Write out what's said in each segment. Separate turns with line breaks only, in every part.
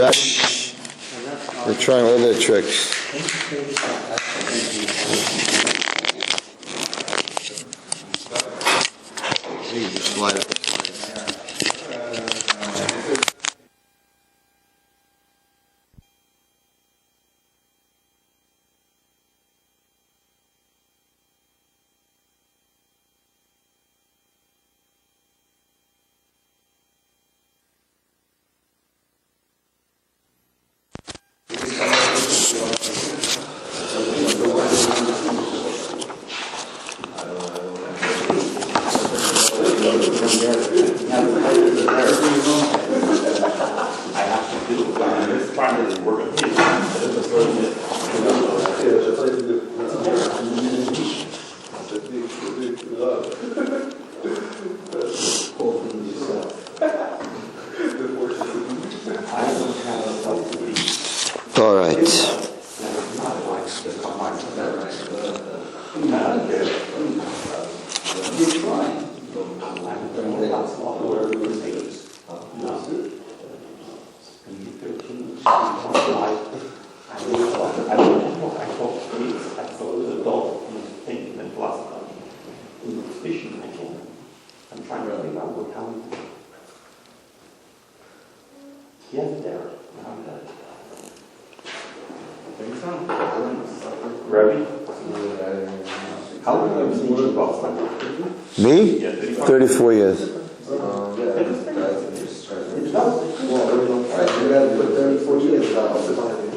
They're trying all their tricks. Slide up. All right.
Rabbi? How long have you been teaching Wallerstein?
Me?
Yeah,
34 years.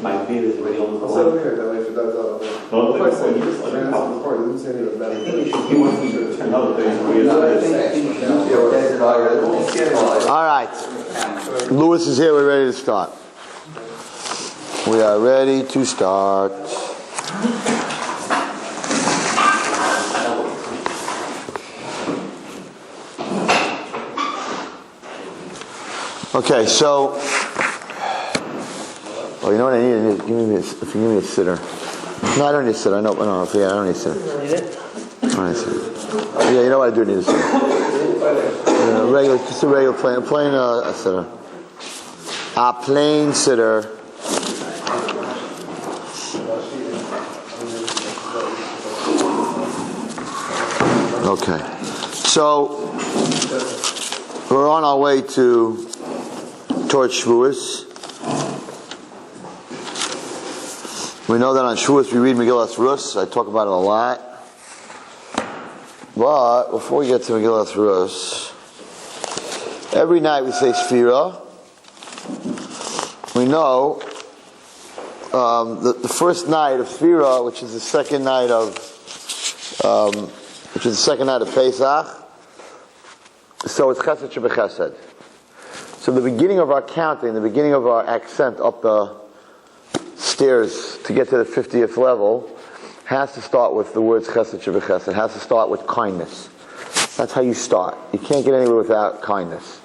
My beard is already on the
So
line.
here, that way if it does all that.
No,
Of course, you just turn out the part, you didn't say anything about it.
He wants me to turn out 34 years.
All right. Lewis is here. We're ready to start. We are ready to start. Okay, so, oh, you know what I need? If you give me a sitter. No, I don't need a sitter. I don't need a sitter. I don't need a sitter. Yeah, you know what I do need a sitter. Just a regular plain sitter. A plain sitter. Okay, so we're on our way towards Shavuos. We know that on Shavuos we read Megillas Rus. I talk about it a lot. But before we get to Megillas Rus, every night we say Sfira. We know the first night of Sfira, which is the second night of Pesach. So it's Chesed Shebechesed. So the beginning of our counting, the beginning of our ascent up the stairs to get to the 50th level has to start with the words Chesed Shebechesed. It has to start with kindness. That's how you start. You can't get anywhere without kindness.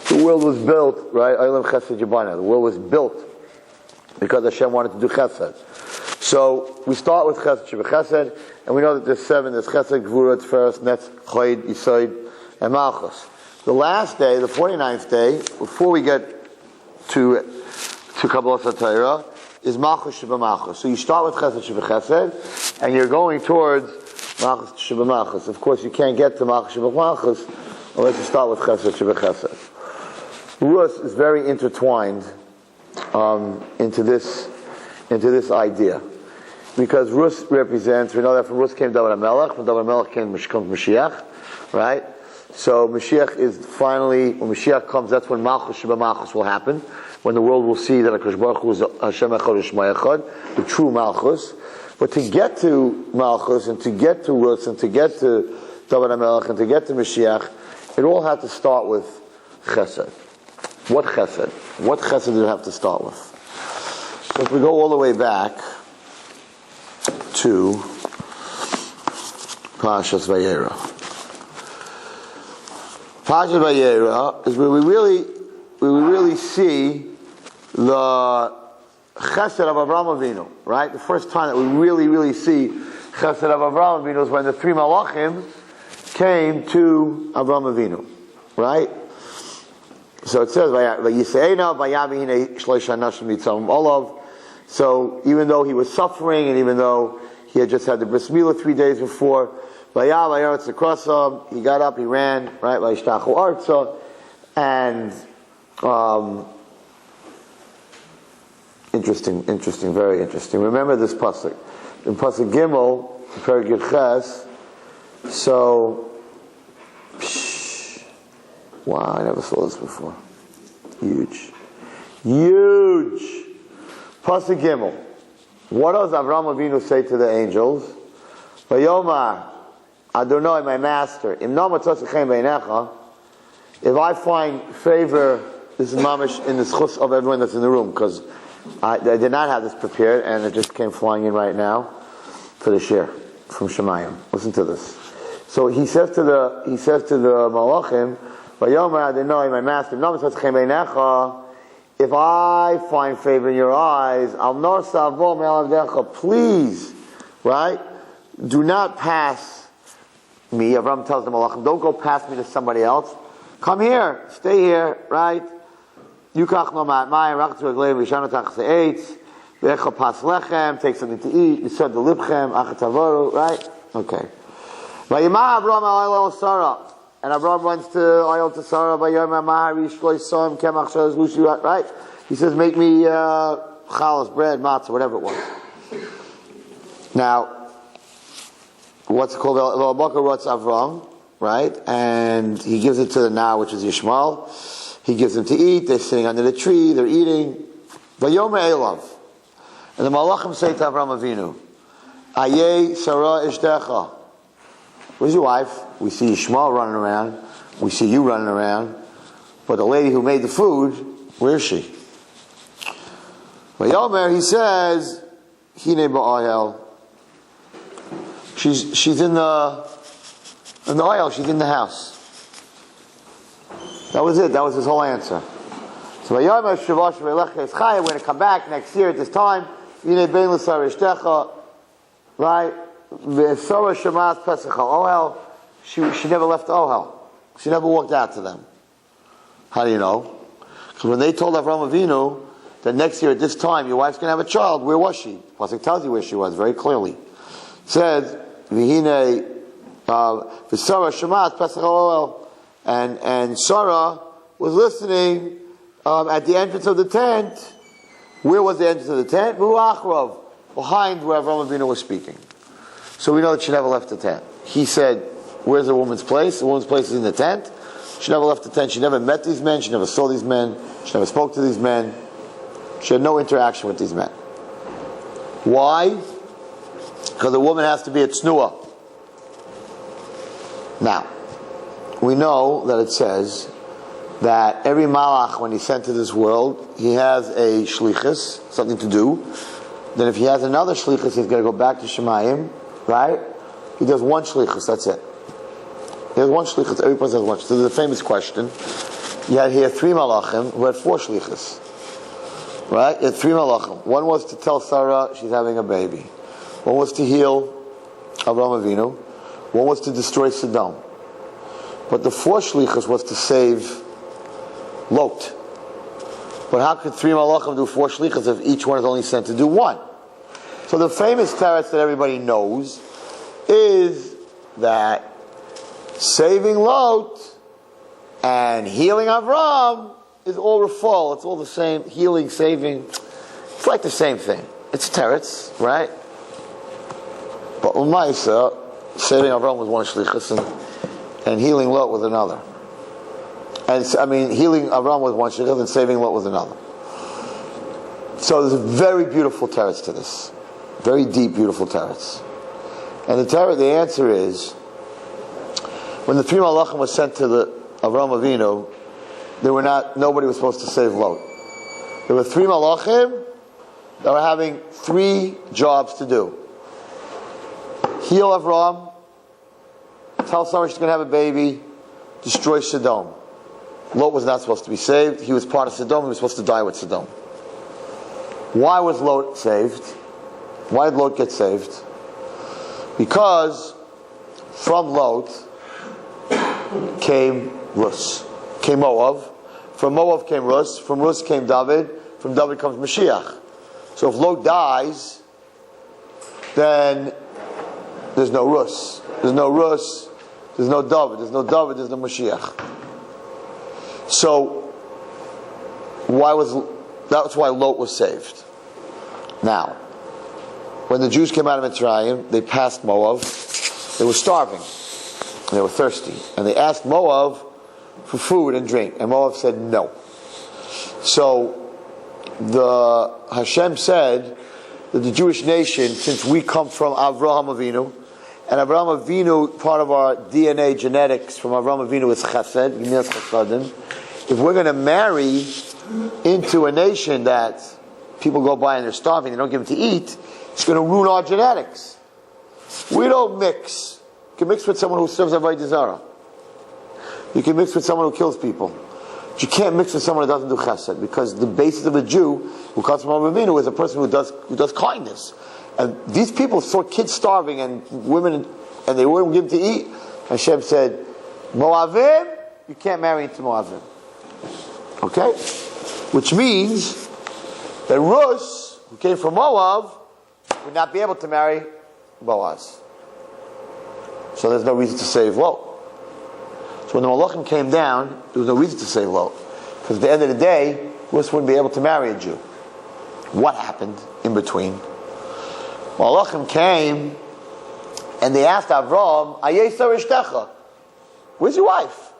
The world was built, right? Olam Chesed Yibana. The world was built because Hashem wanted to do Chesed. So we start with Chesed Shebechesed, and we know that there's 7. There's Chesed, Gvura, Tiferes, Netz, Chayid, Yisod, and Malchus. The last day, the 49th day, before we get to Kabbalas Torah, is Malchus Sheba Malchus. So you start with Chesed Sheba Chesed, and you're going towards Malchus Sheba Malchus. Of course, you can't get to Malchus Sheba Malchus unless you start with Chesed Sheba Chesed. Rus is very intertwined into this idea, because Rus represents. We know that from Rus came David HaMelech, from David HaMelech came Mashiach, right? So Mashiach is finally, when Mashiach comes, that's when Malchus Sheba Malchus will happen, when the world will see that HaKadosh Baruch Hu is Hashem Echad Shema Echad, the true Malchus. But to get to Malchus, and to get to Rus, and to get to David HaMelech, and to get to Mashiach, it all had to start with Chesed. What Chesed? What Chesed did it have to start with? So if we go all the way back to Parashas Vayera. Parashas Vayera is where we really see the Chesed of Avraham Avinu, right? The first time that we really see Chesed of Avraham Avinu is when the 3 Malachim came to Avraham Avinu, right? So it says, so even though he was suffering, and even though he had just had the bris milah 3 days before, he got up, he ran, right? And interesting, very interesting. Remember this pasuk in pasuk Gimel, Perek Yud Ches. So, wow, I never saw this before. Huge. Pasuk Gimel. What does Avraham Avinu say to the angels? Vayomar Adonai, my master, if I find favor, this is mamish in the schus of everyone that's in the room, because I did not have this prepared, and it just came flying in right now for the share from Shemayim. Listen to this. So he says to the malachim, "Vayomer Adonai, my master, if I find favor in your eyes, I'll nor savo me'alavdecha. Please, right? Do not pass me." Avram tells the malachim, "Don't go past me to somebody else. Come here, stay here, right? Yukach no ma'atmayim, rachtu regleim, v'shanu tachas eitz, v'echa pas lechem, take something to eat, yisod the libchem, achatavoru," right? Okay. Vayimah Avram al Sarah, and Avram runs to Ayol to Sarah, vayom amar yishloi soim kemach shalosh lushi, right? He says, "Make me chalas, bread, matzah, whatever it was." Now, what's it called? V'albaka rotz Avram, right? And he gives it to the now, which is Yishmael. He gives them to eat. They're sitting under the tree. They're eating. Vayom elav, and the malachim say to Avram Avinu, "Ayeh Sarah ishdecha." Where's your wife? We see Yishmael running around. We see you running around. But the lady who made the food, where is she? Vayomer, he says, Hine ba'ahel. She's in the oil. She's in the house. That was it. That was his whole answer. So Vayomer shavash ve'lecha eschaya. We're going to come back next year at this time. Hine bein l'sar ishtecha. Right? Ve'sara shemas pesach al-ohel. She never left the ohel. She never walked out to them. How do you know? Because when they told Avraham Avinu that next year at this time your wife's going to have a child, where was she? Pasuk tells you where she was very clearly. It says, "V'hine v'sara shemas pesach al-ohel," and Sarah was listening at the entrance of the tent. Where was the entrance of the tent? V'u'achrov, behind where Avraham Avinu was speaking. So we know that she never left the tent. He said, "Where's the woman's place? The woman's place is in the tent." She never left the tent. She never met these men. She never saw these men. She never spoke to these men. She had no interaction with these men. Why? Because the woman has to be a tznuah. Now, we know that it says that every malach, when he's sent to this world, he has a shlichus, something to do. Then if he has another shlichus, he's going to go back to Shemayim, right? He does one shlichus, that's it. He has one shlichus, every person has one. So there's a famous question. You had here 3 malachim who had 4 shlichus. Right? You had 3 malachim. One was to tell Sarah she's having a baby. One was to heal Avraham Avinu. One was to destroy Sodom. But the 4th shlichus was to save Lot. But how could 3 malachim do 4 shlichus if each one is only sent to do 1? So the famous teretz that everybody knows is that saving Lot and healing Avram is all referral. It's all the same. Healing, saving. It's like the same thing. It's teretz, right? But Umaisa, saving Avram was one shlichus and healing Lot was another. And healing Avram was one shlichus and saving Lot was another. So there's a very beautiful teretz to this. Very deep, beautiful teretz. And the answer is, when the 3 malachim was sent to the Avraham Avinu, nobody was supposed to save Lot. There were 3 malachim that were having 3 jobs to do. Heal Avram, tell someone she's going to have a baby, destroy Sodom. Lot was not supposed to be saved. He was part of Sodom. He was supposed to die with Sodom. Why was Lot saved? Why did Lot get saved? Because from Lot came Moab. From Moab came Rus. From Rus came David. From David comes Mashiach. So if Lot dies, then there's no Rus. There's no Rus. There's no David. There's no David. There's no Mashiach. So that's why Lot was saved. Now, when the Jews came out of Mitzrayim, they passed Moab. They were starving. They were thirsty. And they asked Moab for food and drink. And Moab said no. So Hashem said that the Jewish nation, since we come from Avraham Avinu, and Avraham Avinu, part of our DNA genetics from Avraham Avinu is Chesed, if we're going to marry into a nation that people go by and they're starving, they don't give them to eat, it's going to ruin our genetics. We don't mix. You can mix with someone who serves Avodah Zarah. You can mix with someone who kills people. But you can't mix with someone who doesn't do chesed, because the basis of a Jew who comes from Avinu is a person who does kindness. And these people saw kids starving and women, and they wouldn't give them to eat. Hashem said, Moavim, you can't marry into Moavim. Okay? Which means that Rus, who came from Moab, would not be able to marry Boaz. So there's no reason to save Lot. So when the Malachim came down, there was no reason to save Lot. Because at the end of the day, Rus wouldn't be able to marry a Jew. What happened in between? Malachim came and they asked Avram, Ayesar Ishtecha, where's your wife?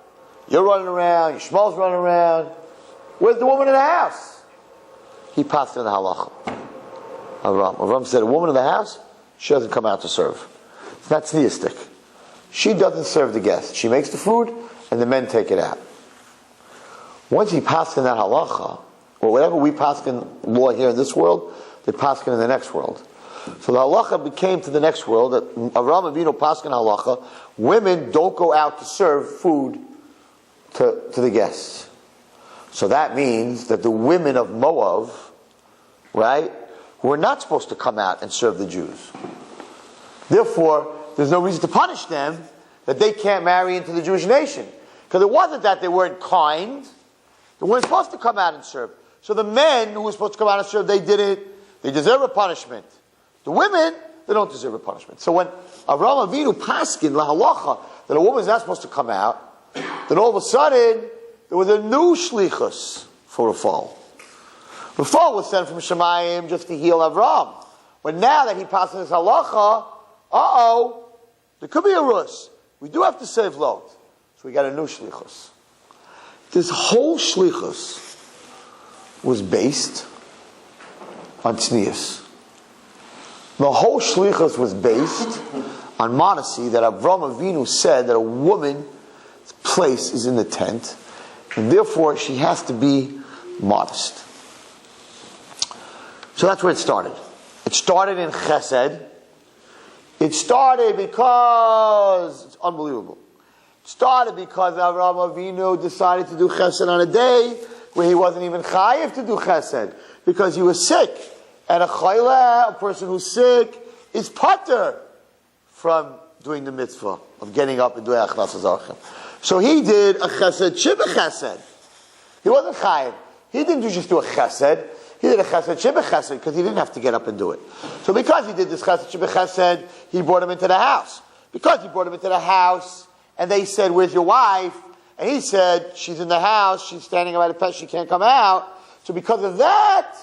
You're running around, your Shmuel's running around. Where's the woman in the house? He passed in the halacha. Avram said, a woman in the house, she doesn't come out to serve. It's not tzniistic. She doesn't serve the guests. She makes the food, and the men take it out. Once he passed in that halacha, or whatever we pass in law here in this world, they pass in the next world. So the halacha became to the next world that Avraham Avinu passed in halacha, women don't go out to serve food to the guests. So that means that the women of Moab, right, were not supposed to come out and serve the Jews. Therefore, there's no reason to punish them that they can't marry into the Jewish nation. Because it wasn't that they weren't kind. They weren't supposed to come out and serve. So the men who were supposed to come out and serve, they didn't. They deserve a punishment. The women, they don't deserve a punishment. So when Avraham Avinu paskin lahalacha that a woman is not supposed to come out, then all of a sudden there was a new shlichus for Rafal. Rafal was sent from Shemayim just to heal Avraham. But now that he passes his halacha, there could be a rus. We do have to save Lot. So we got a new shlichus. This whole shlichus was based on tznius. The whole shlichus was based on modesty, that Avraham Avinu said that a woman's place is in the tent, and therefore she has to be modest. So that's where it started. It started in chesed. It started because, it's unbelievable. It started because Avraham Avinu decided to do chesed on a day where he wasn't even chayiv to do chesed, because he was sick. And a chayla, a person who's sick, is pater from doing the mitzvah of getting up and doing achnas hazarchim. So he did a chesed shibah chesed. He wasn't chayiv. He didn't just do a chesed. He did a chesed shibah chesed because he didn't have to get up and do it. So because he did this chesed shibah chesed, he brought him into the house. Because he brought him into the house, and they said, "Where's your wife?" And he said, "She's in the house. She's standing by the fence. She can't come out." So because of that,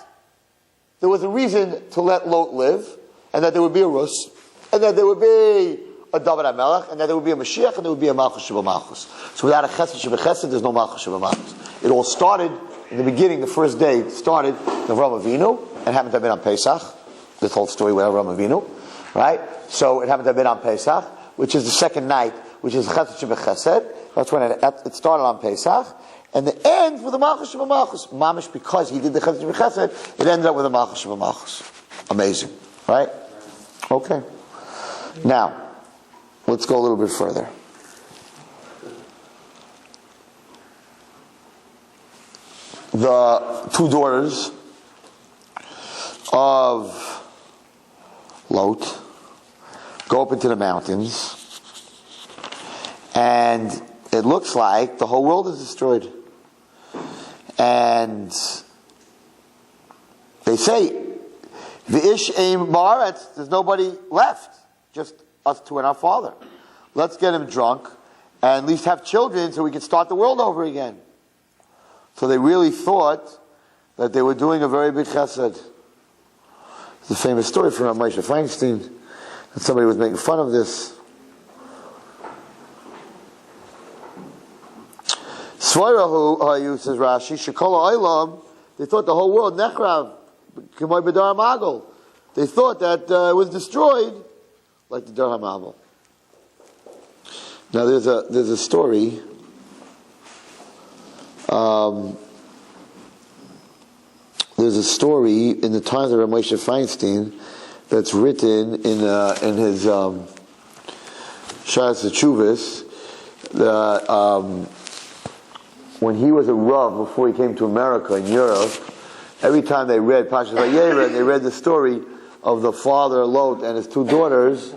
there was a reason to let Lot live, and that there would be a Rus, and that there would be a David HaMelech, and that there would be a Mashiach, and there would be a Malchus Sheba Malchus. So without a Chesed Sheba Chesed, there's no Malchus Sheba Malchus. It all started, in the beginning, the first day, it started with Avraham Avinu, and happened to have been on Pesach, this whole story with Avraham Avinu, right? So it happened to have been on Pesach, which is the second night, which is Chesed Sheba Chesed. That's when it started on Pesach. And the end with the Malchus Sheba Malchus. Mamish, because he did the Chesed Sheba Chesed, it ended up with the Malchus Sheba Malchus. Amazing. Right? Okay. Now, let's go a little bit further. The two daughters of Lot go up into the mountains, and it looks like the whole world is destroyed. And they say, V'ish aim ba'aretz, there's nobody left, just us two and our father. Let's get him drunk and at least have children so we can start the world over again. So they really thought that they were doing a very big chesed. It's a famous story from Rabbi Feinstein that somebody was making fun of this. Svoirahu, says Rashi, Shekola Olam, they thought the whole world, Nechrav, K'moy B'dar HaMagol. They thought that it was destroyed like the Dar HaMagol. Now there's a story. There's a story in the times of Rabbi Moshe Feinstein that's written in his Shas Teshuvos that when he was a Rav before he came to America in Europe, every time they read Pashas Vayera, they read the story of the father Lot and his two daughters.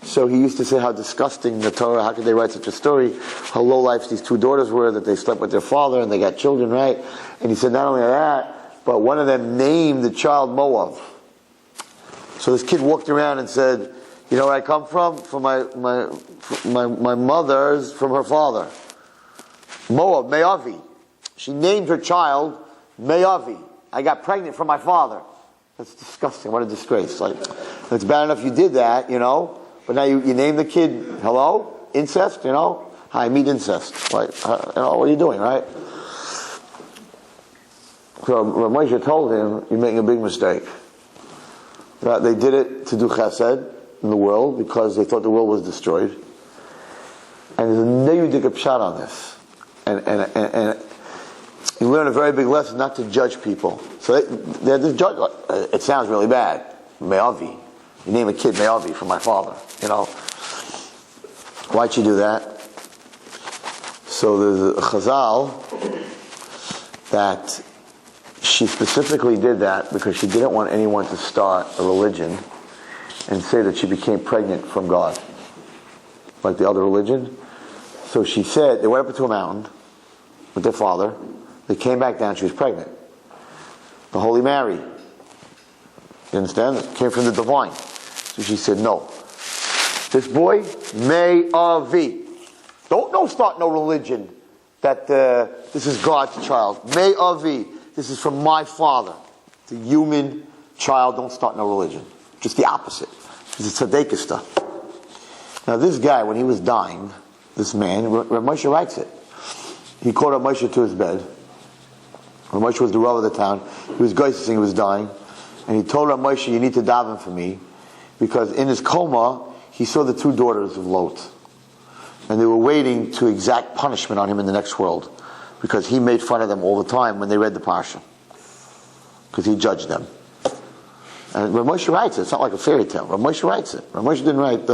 So he used to say how disgusting the Torah, how could they write such a story, how low life these two daughters were, that they slept with their father and they got children, right? And he said not only that, but one of them named the child Moab. So this kid walked around and said, you know where I come from? From my mother's, from her father. Moab, Me'avi. She named her child Me'avi. I got pregnant from my father. That's disgusting. What a disgrace. Like, it's bad enough you did that, you know, but now you name the kid, hello? Incest, you know? Hi, meet incest. Like, what are you doing, right? So Moshe told him, you're making a big mistake. That they did it to do chesed in the world because they thought the world was destroyed. And there's a neyudik pshat on this. And you learn a very big lesson not to judge people. So they're just judge. It sounds really bad. Me'avi. You name a kid Me'avi from my father. You know. Why'd you do that? So there's a chazal that she specifically did that because she didn't want anyone to start a religion and say that she became pregnant from God, like the other religion. So she said, they went up into a mountain with their father. They came back down, she was pregnant. The Holy Mary. You understand? It came from the divine. So she said, no. This boy, Me'avi. Don't start no religion that this is God's child. Me'avi. This is from my father. It's a human child. Don't start no religion. Just the opposite. It's a tzedekah stuff. Now this guy, when he was dying, this man, Rav Moshe writes it. He called Rav Moshe to his bed. Rav Moshe was the Rav of the town. He was geising, he was dying. And he told Rav Moshe, you need to daven for me. Because in his coma, he saw the two daughters of Lot. And they were waiting to exact punishment on him in the next world. Because he made fun of them all the time when they read the Parsha. Because he judged them. And Rav Moshe writes it. It's not like a fairy tale. Rav Moshe writes it. Rav Moshe didn't write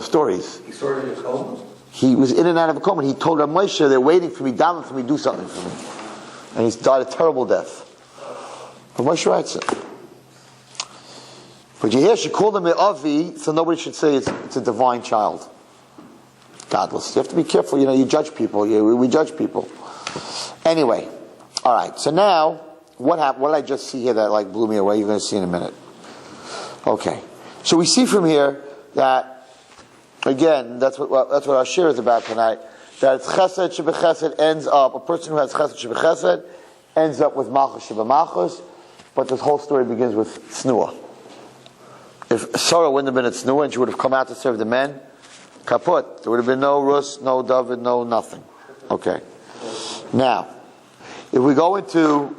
stories.
He saw it in a coma?
He was in and out of a coma. He told Rav Moshe, they're waiting for me, daven for me, do something for me. And he's died a terrible death. Rav Moshe writes it. But you hear, she called him Me'avi, so nobody should say it's a divine child. Godless. You have to be careful. You judge people. We judge people. Anyway, all right. So now, what happened? What did I just see here that blew me away? You're going to see in a minute. Okay. So we see from here that, again, that's what our shir is about tonight. That it's chesed shebechesed ends up. A person who has chesed shebechesed ends up with malchus shebemalchus. But this whole story begins with snua. If Sarah wouldn't have been at snua and she would have come out to serve the men, kaput. There would have been no Rus, no David, no nothing. Okay. Now, if we go into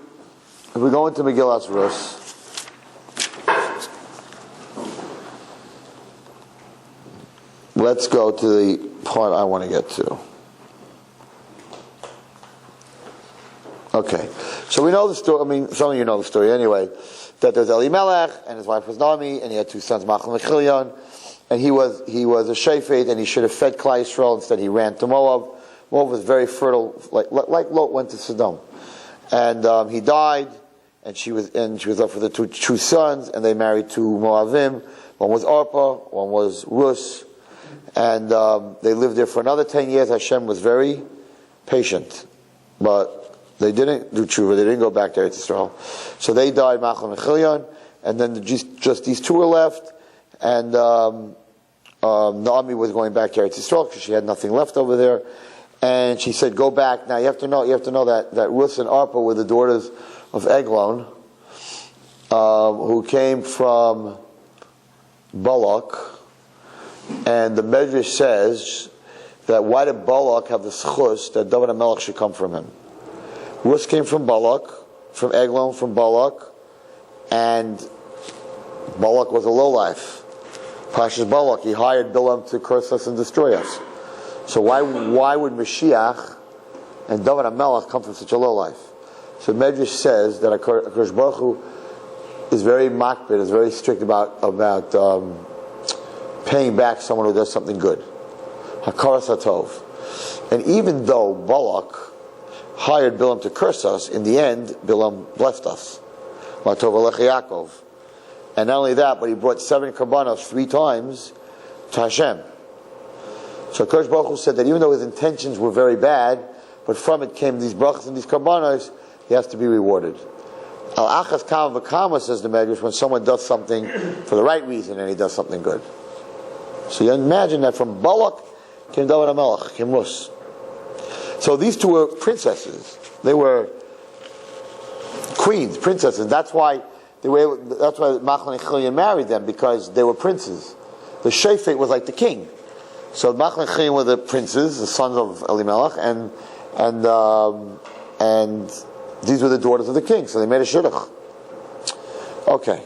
Megillas Rus, let's go to the part I want to get to. Okay. So we know the story. I mean, some of you know the story anyway. That there's Elimelech and his wife was Naomi, and he had two sons, Machal and Chilion. And he was a shefet, and he should have fed Klal Yisrael. Instead, he ran to Moab. Moab was very fertile, like Lot went to Sodom. And he died, and she was left with the two sons, and they married two Moavim. One was Arpa, one was Rus, and they lived there for another 10 years. Hashem was very patient, but They didn't do tshuva. They didn't go back to Eretz Yisrael. So they died, Machlon and Chilion, and then just these two were left, and Naomi was going back to Eretz Yisrael because she had nothing left over there, and she said, "Go back." Now you have to know that Ruth and Arpa were the daughters of Eglon, who came from Balak, and the Medrash says that why did Balak have the schus that David HaMelech should come from him? Ruth came from Balak, from Eglon, from Balak, and Balak was a lowlife. Pashas Balak, he hired Bilam to curse us and destroy us. So why would Mashiach and David HaMelech come from such a lowlife? So Medrash says that HaKadosh Baruch Hu is very makbid, is very strict about paying back someone who does something good. Hakaras HaTov. And even though Balak hired Bilam to curse us, in the end, Bilam blessed us. Matov Alech Yaakov. And not only that, but he brought 7 karbanos 3 times to Hashem. So Kodesh Baruch Hu said that even though his intentions were very bad, but from it came these brachas and these karbanos, he has to be rewarded. Al achas kama v'kama, says the Medrash, when someone does something for the right reason and he does something good. So you imagine that from Balak came David HaMelech, came Rus. So these two were princesses. They were queens, princesses. That's why Machlon and Chilion married them, because they were princes. The Shefet was like the king. So Machlon and Chilion were the princes, the sons of Elimelech, and these were the daughters of the king. So they made a shidduch. Okay.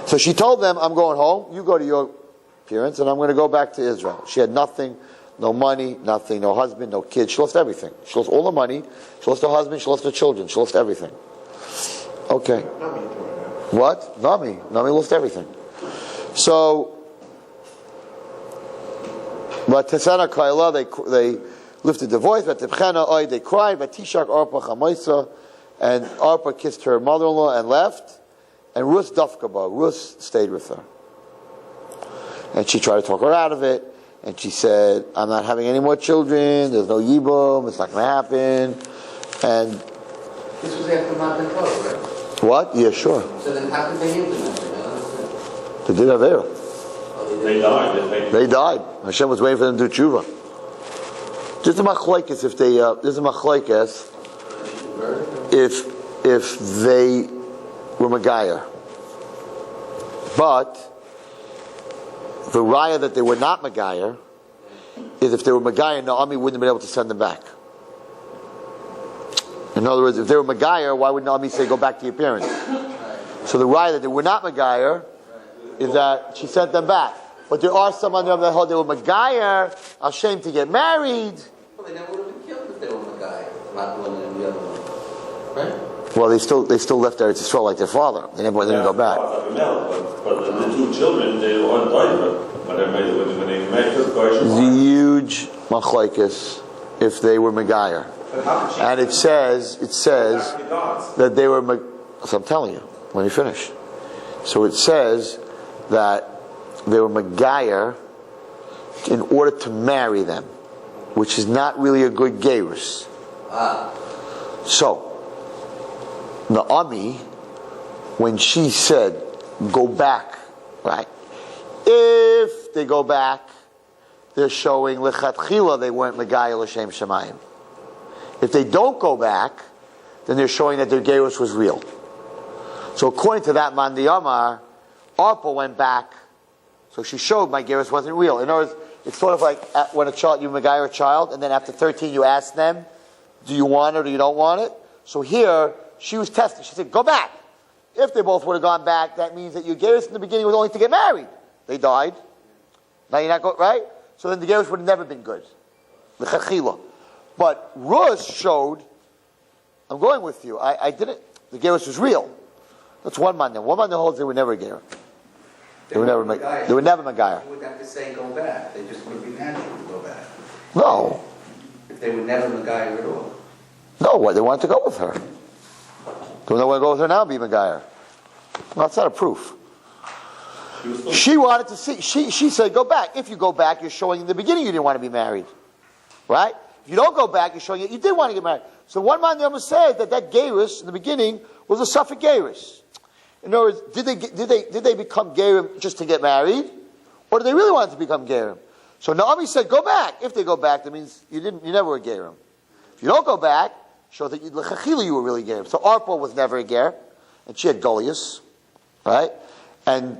So she told them, "I'm going home. You go to your parents, and I'm going to go back to Israel." She had nothing. No money, nothing, no husband, no kids. She lost everything. She lost all the money. She lost her husband. She lost her children. She lost everything. Okay. What? Nami lost everything. So, but Tesana Kaila, they lifted the voice. But Tibchana, they cried. But Tishak Arpa Chamaisa, and Arpa kissed her mother-in-law and left. And Ruth Dafkaba, Ruth stayed with her, and she tried to talk her out of it. And she said, "I'm not having any more children. There's no yibum. It's not going to happen." And
this was after Matan Torah, right?
What? Yeah, sure.
So then how could they implement it?
They did Avera.
They died.
They died. Hashem was waiting for them to do tshuva. Just a machlokes if they. Just a machlokes if they were Megayer. But the raya that they were not Megayer is if they were Megayer, Naomi wouldn't have been able to send them back. In other words, if they were Megayer, why would Naomi say, "Go back to your parents"? So the raya that they were not Megayer is that she sent them back. But there are some under that hold they were Megayer, ashamed to get married.
Well, they never would have been killed if they were Megayer, not one and the other one. Right?
Well, they still left Eretz Yisrael like their father. They didn't go back.
But the 2 children, they all died when they met this guy.
It's a huge machlokes if they were Megayer. And it says that they were. So I'm telling you, let me finish. So it says that they were Megayer in order to marry them, which is not really a good gerus. So Naomi, when she said, "Go back," right? If they go back, they're showing lechatchila they weren't Megayer l'shem shemayim. If they don't go back, then they're showing that their gerus was real. So according to that Mandi Amar, Arpa went back, so she showed my gerus wasn't real. In other words, it's sort of like when you Megayer a child, and then after 13 you ask them, "Do you want it or you don't want it?" So here, she was testing. She said, "Go back." If they both would have gone back, that means that your gerus in the beginning was only to get married. They died. Now you're not going, right? So then the gerus would have never been good. The chachila. But Rus showed, "I'm going with you. I didn't. The gerus was real." That's one man. One man holds they were never ger. They were never Megayer.
They would have to say go back. They just wouldn't be natural to go back.
No.
If they were never Megayer at all.
No, what? They wanted to go with her. They don't want to go with her now and be Megayer. Well, that's not a proof. She wanted to see. She said, "Go back. If you go back, you're showing in the beginning you didn't want to be married, right? If you don't go back, you're showing you did want to get married. So one man almost said that gerus in the beginning was a suffix gerus. In other words, did they become gerim just to get married, or did they really want to become gerim? So Naomi said, go back. If they go back, that means you never were gerim. If you don't go back, shows that you were really gerim. So Arpa was never a ger, and she had Goliath, right? And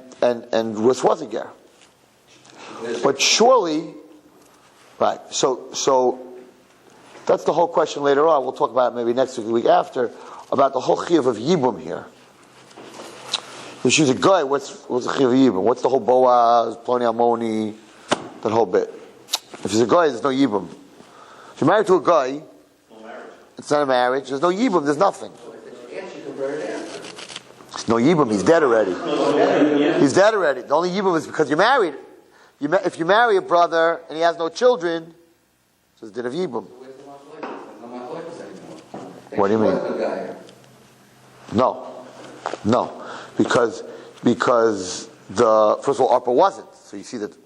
Ruth was a ger. But surely, right? So that's the whole question later on. We'll talk about it maybe next week, the week after, about the whole chiyuv of yibum here. If she's a guy, what's the chiyuv of yibum? What's the whole Boaz, Ploni Almoni, that whole bit? If she's a guy, there's no yibum. If you're married to a guy, it's not a marriage. There's no yibum. There's nothing. There's no yibum. He's dead already. He's dead already. The only yibum is because you're married. If you marry a brother and he has no children, so it's din of yibum. What do you mean? No, because the first of all, Arpa wasn't. So you see that,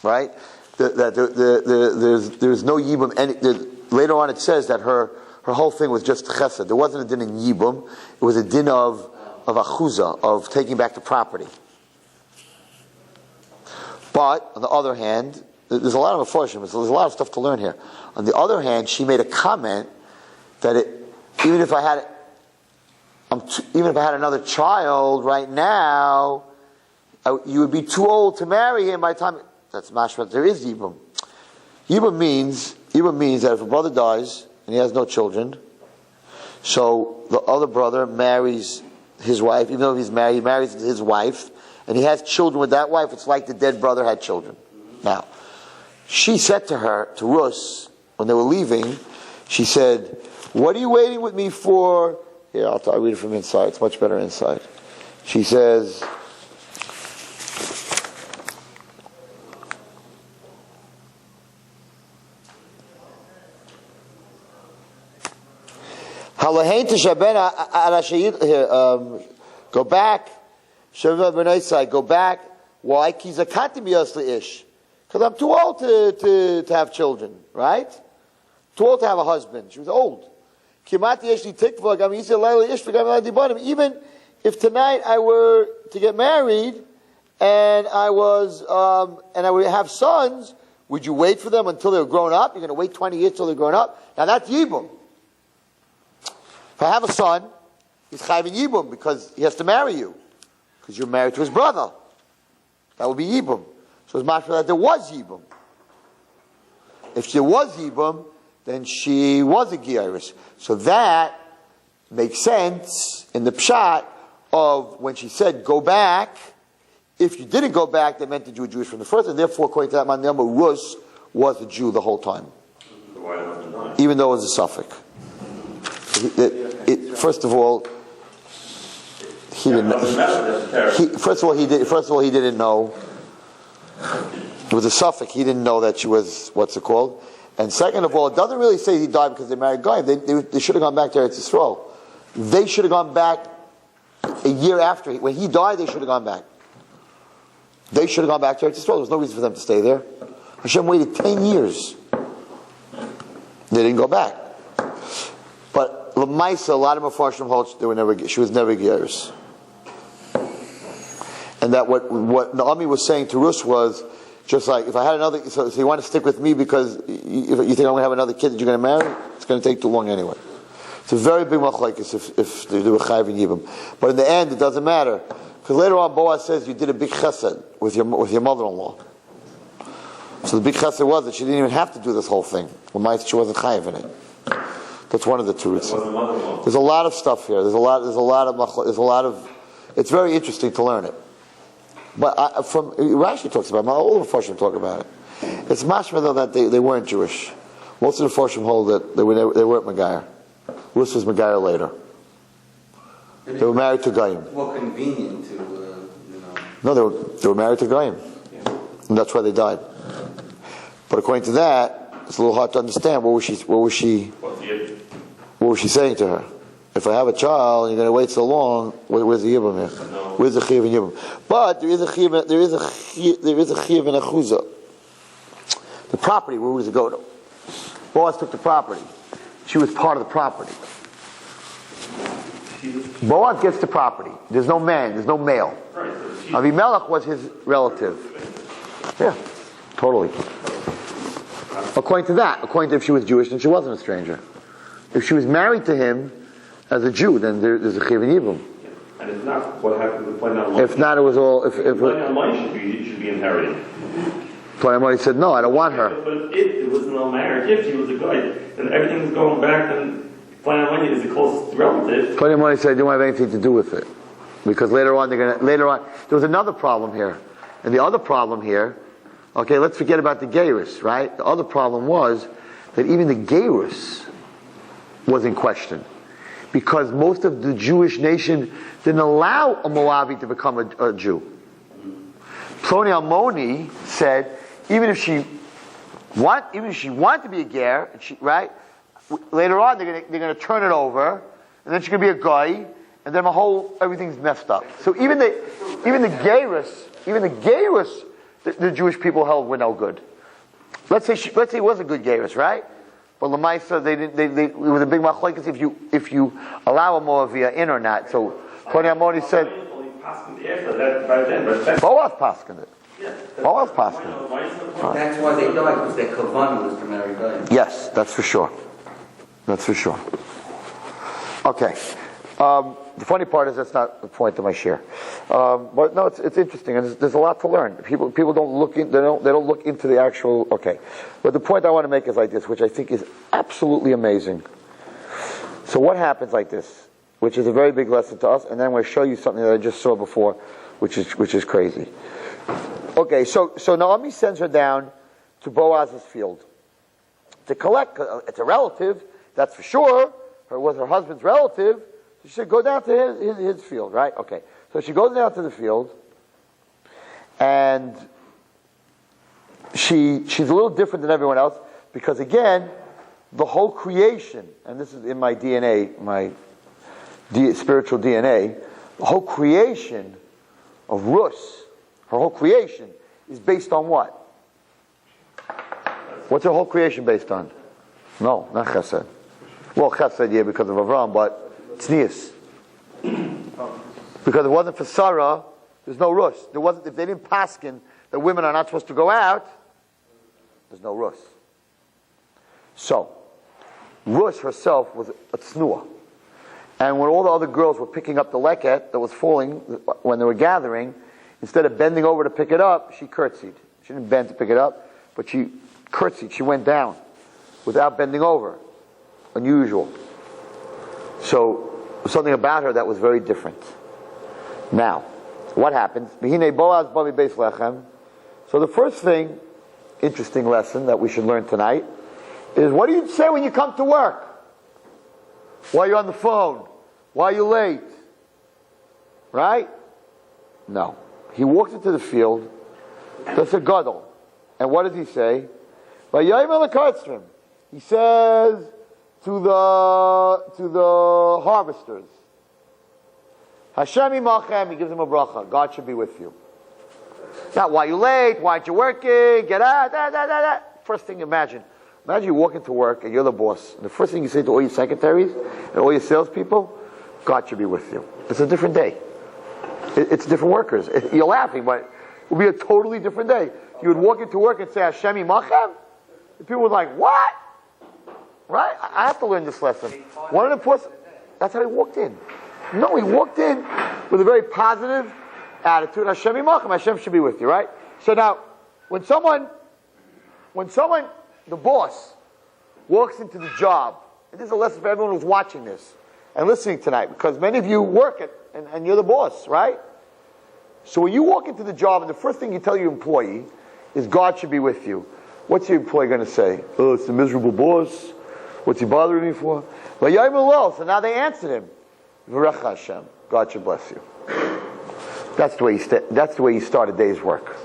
right? There's no yibum. Later on, it says that her whole thing was just chesed. There wasn't a din in yibum. It was a din of achuza, of taking back the property. But on the other hand, there's a lot of aforshim. There's a lot of stuff to learn here. On the other hand, she made a comment that even if I had another child right now, you would be too old to marry him by the time. That's mashma. There is yibum. Yibum means that if a brother dies and he has no children, so the other brother marries his wife, even though he's married, he marries his wife, and he has children with that wife. It's like the dead brother had children. Now, she said to Rus, when they were leaving, she said, "What are you waiting with me for?" Here, I'll read it from inside. It's much better inside. She says, go back. Go back. Why? Because I'm too old to have children, right? Too old to have a husband. She was old. Even if tonight I were to get married and I would have sons, would you wait for them until they're grown up? You're going to wait 20 years till they're grown up? Now that's yibum. If I have a son, he's chayv in yibum because he has to marry you. Because you're married to his brother. That would be yibum. So it's mashma that there was yibum. If there was yibum, then she was a giyaris. So that makes sense in the pshat of when she said, go back. If you didn't go back, that meant that you were Jewish from the first, and therefore, according to that man, Rus was a Jew the whole time. Even though it was a suffix. First of all, he didn't know. First of all, he didn't know. It was a suffix. He didn't know that she was, what's it called? And second of all, it doesn't really say he died because they married Goyim. They should have gone back to Eretz Yisrael. They should have gone back a year after. When he died, they should have gone back. They should have gone back to Eretz Yisrael. There was no reason for them to stay there. Hashem waited 10 years. They didn't go back. But L'maisa, a lot of Mefarshim hold she was never Geras. And that what Naomi was saying to Rus was, just like, if I had another, so you want to stick with me because if you think I'm going to have another kid that you're going to marry, it's going to take too long anyway. It's a very big machlokes if they were chayv and yibum. But in the end, it doesn't matter. Because later on, Boaz says you did a big chesed with your mother-in-law. So the big chesed was that she didn't even have to do this whole thing. She wasn't chayv in it. That's one of the two roots. There's a lot of stuff here. There's a lot of. It's very interesting to learn it. But Rashi talks about it. All the Mefarshim talk about it. It's mashma though that they weren't Jewish. Most of the Mefarshim hold that they weren't Megayer. Rus was Megayer later. They were married to Goyim.
More convenient to,
No, they were married to Goyim.
Yeah.
And that's why they died. But according to that, it's a little hard to understand. What was she saying to her? If I have a child and you're going to wait so long, where's the yibum here?
No.
Where's the chiyuv and yibum? But there is a chiyuv and a chuzah. The property, where does it go to? Boaz took the property. She was part of the property. Boaz gets the property. There's no man, there's no male. Avimelech was his relative. Yeah, totally. According to that, according to if she was Jewish, then she wasn't a stranger. If she was married to him as a Jew, then there's a chiv and yibum.
And if not, what happened to Plan Online?
If not, it was all. If
Plan Online should be inherited.
Plan Online said, no, I don't want her.
But if it was no marriage, if she was a guy, then everything's going back, and Plan Online is the closest relative.
Plan Online said, I don't have anything to do with it. Because later on, there was another problem here. And the other problem here, okay, let's forget about the Geirus, right? The other problem was that even the Geirus was in question. Because most of the Jewish nation didn't allow a Moabi to become a Jew. Ploni Almoni said, even if she wanted to be a ger, right? Later on, they're going to turn it over, and then she's going to be a guy, and then everything's messed up. So even the Geirus, the Jewish people held were no good. Let's say it was a good Geirus, right? But Lamaisa, it was a big machlokes if you allow a Moavia in or not. So Ploni Almoni said, Boaz paskined it. Boaz paskined it.
That's why they died, because their kavanah was to marry Diane.
Yes, that's for sure. That's for sure. Okay. The funny part is that's not the point of my share. But no, it's interesting, and there's a lot to learn. People don't look in, they don't look into the actual. Okay, but the point I want to make is like this, which I think is absolutely amazing. So what happens like this, which is a very big lesson to us, and then I'm going to show you something that I just saw before, which is crazy. Okay, so Naomi sends her down to Boaz's field to collect. It's a relative, that's for sure. It was her husband's relative. She should go down to his field, right? Okay. So she goes down to the field, and she's a little different than everyone else, because again, the whole creation, and this is in my DNA, my spiritual DNA, the whole creation of Rus, her whole creation, is based on what? What's her whole creation based on? No, not Chesed. Well, Chesed, yeah, because of Avram, but Tznius. Because if it wasn't for Sarah, there's no Rus. If they didn't paskin that women are not supposed to go out, there's no Rus. So, Rus herself was a tznuah. And when all the other girls were picking up the leket that was falling when they were gathering, instead of bending over to pick it up, she curtsied. She didn't bend to pick it up, but she curtsied. She went down without bending over. Unusual. So, something about her that was very different. Now, what happens? So the first thing, interesting lesson that we should learn tonight, is what do you say when you come to work? While you're on the phone? While you're late? Right? No. He walks into the field, that's a gadol. And what does he say? He says to the harvesters, Hashem imachem, he gives them a bracha. God should be with you. Not why you late, why aren't you working, get out, First thing, imagine you walk into work and you're the boss. And the first thing you say to all your secretaries and all your salespeople, God should be with you. It's a different day. It's different workers. You're laughing, but it would be a totally different day. You would walk into work and say Hashem imachem, and people would like, what? Right? I have to learn this lesson. One of the that's how he walked in. No, he walked in with a very positive attitude. Hashem imachem, Hashem should be with you, right? So now, when someone, the boss, walks into the job, and this is a lesson for everyone who's watching this and listening tonight, because many of you work it and you're the boss, right? So when you walk into the job and the first thing you tell your employee is God should be with you, what's your employee going to say? Oh, it's the miserable boss. What's he bothering me for? So now they answered him. V'recha Hashem. God should bless you. That's the way you start a day's work.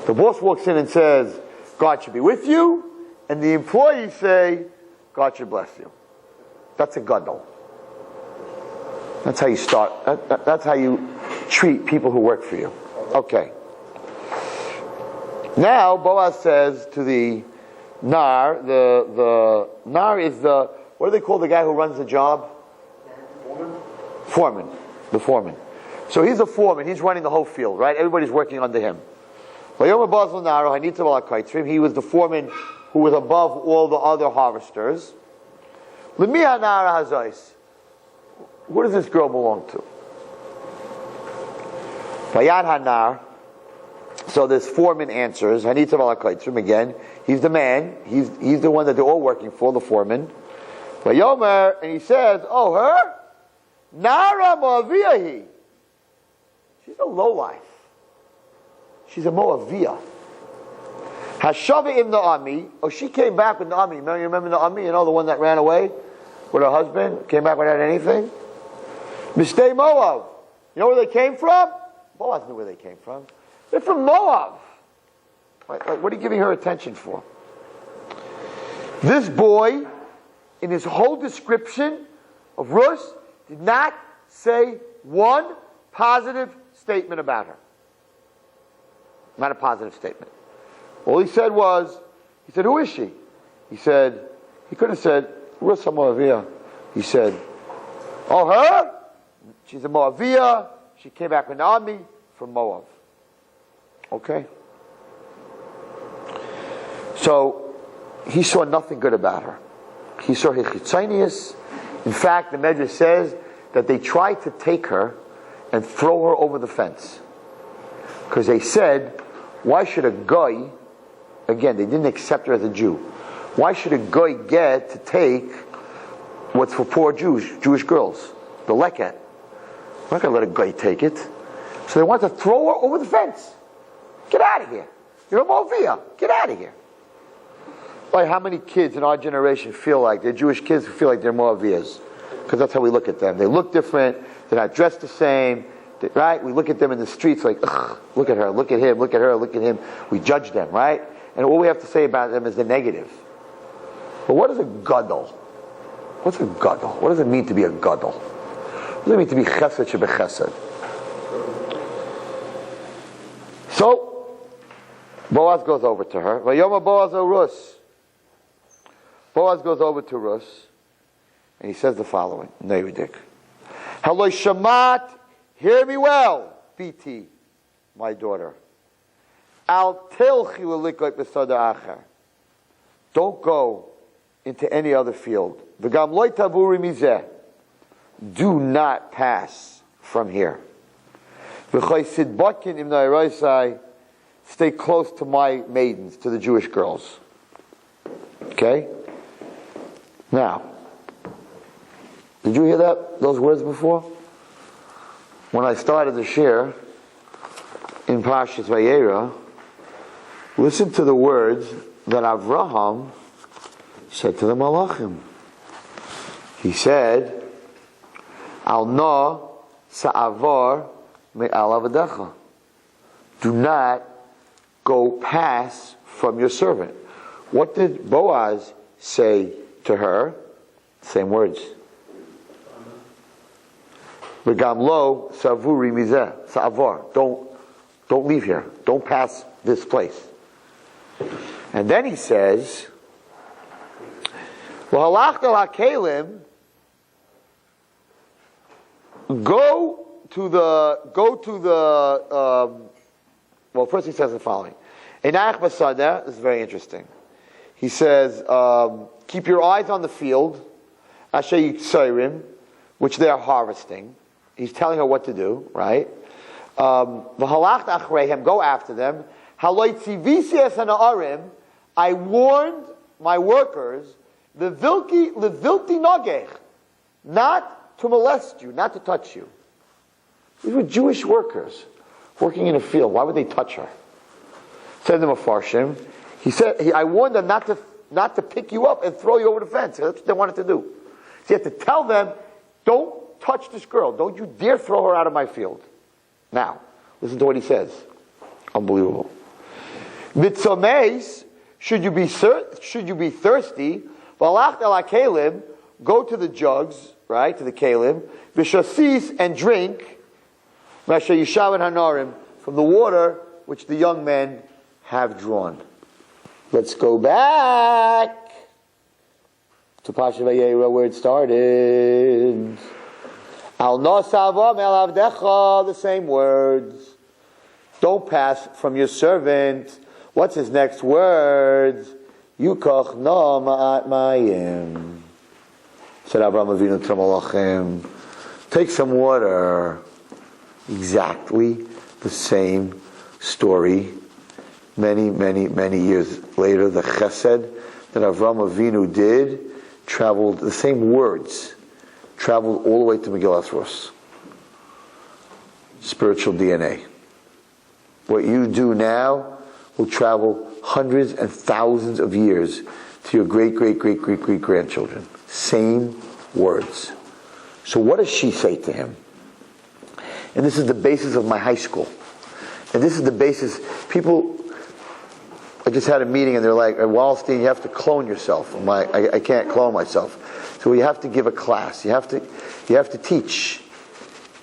The boss walks in and says, God should be with you, and the employees say, God should bless you. That's a gadol. That's how you start. That's how you treat people who work for you. Okay. Now Boaz says to the Nar, the Nar is the, what do they call the guy who runs the job? Foreman. The foreman. So he's the foreman, he's running the whole field, right? Everybody's working under him. He was the foreman who was above all the other harvesters. Who does this girl belong to? So this foreman answers, again, he's the man, he's the one that they're all working for, the foreman. And he says, oh, her? Nara Moaviyahi. She's a lowlife. She's a Moaviyah. Hashava im Naami. Oh, she came back with Naami. Remember Naami? The one that ran away with her husband? Came back without anything? Mistay Moab. You know where they came from? Boaz knew where they came from. They're from Moab. What are you giving her attention for? This boy, in his whole description of Rus, did not say one positive statement about her. Not a positive statement. All he said was, who is she? He could have said, Rus HaMoaviyah. He said, oh, her? She's a Moaviyah. She came back with Naomi from Moab. Okay? So, he saw nothing good about her. He saw her chitzonius. In fact, the Medrash says that they tried to take her and throw her over the fence. Because they said, why should a guy, again, they didn't accept her as a Jew, why should a guy get to take what's for poor Jewish girls, the leket? We're not going to let a guy take it. So they want to throw her over the fence. Get out of here. You're a Moaviyah. Get out of here. Like, how many kids in our generation feel like, they're Jewish kids who feel like they're Moaviyahs? Because that's how we look at them. They look different, they're not dressed the same, right? We look at them in the streets like, ugh, look at her, look at him, look at her, look at him. We judge them, right? And all we have to say about them is the negative. But what is a gadol? What's a gadol? What does it mean to be a gadol? What does it mean to be chesed shebechesed? So, Boaz goes over to her. Vayoma Boaz o Rus. Boaz goes over to Rus, and he says the following. Neidik. Haloi shamat, hear me well, BT, my daughter. Al tilchi l'likot b'sada acher. Don't go into any other field. V'gam loy taburi mizeh. Do not pass from here. V'choy sidbakin im na'iraisai. Stay close to my maidens, to the Jewish girls. Okay? Now, did you hear those words before? When I started the shir in Parshas Vayera, listen to the words that Avraham said to the Malachim. He said, Al na sa'avar me'al avadecha. Do not go pass from your servant. What did Boaz say to her? Same words. V'gam lo savuri mizeh sa'avar. Don't leave here. Don't pass this place. And then he says, V'halachta la'kelim. Go to the. Well, first he says the following. Einach b'sadeh, this is very interesting. He says, keep your eyes on the field, asher yitzayrim, which they are harvesting. He's telling her what to do, right? V'halach achreihem, go after them. Haloi tzivisi hana'arim, I warned my workers, the vilti nogech, not to molest you, not to touch you. These were Jewish workers working in a field. Why would they touch her? Said the Mefarshim. He said, I warned them not to pick you up and throw you over the fence. That's what they wanted to do. So you have to tell them, don't touch this girl. Don't you dare throw her out of my field. Now, listen to what he says. Unbelievable. Mitzomeis, should you be thirsty, Valach el kalim, go to the jugs, right, to the kalim, Vishasis, and drink, Masha Yishav and Hanarim, from the water which the young men have drawn. Let's go back to Pasha Vayera where it started. Al nosavam el avdecha, the same words. Don't pass from your servant. What's his next words? Yukach no ma'at mayim. Said Avraham Avinu to Malachim, take some water. Exactly the same story. Many years later, the chesed that Avraham Avinu did traveled, the same words, traveled all the way to Megillas Rus. Spiritual DNA. What you do now will travel hundreds and thousands of years to your great grandchildren. Same words. So what does she say to him? And this is the basis of my high school. And this is the basis, people, I just had a meeting and they're like, Wallerstein, you have to clone yourself. I'm like, I can't clone myself. So you have to give a class. You have to teach.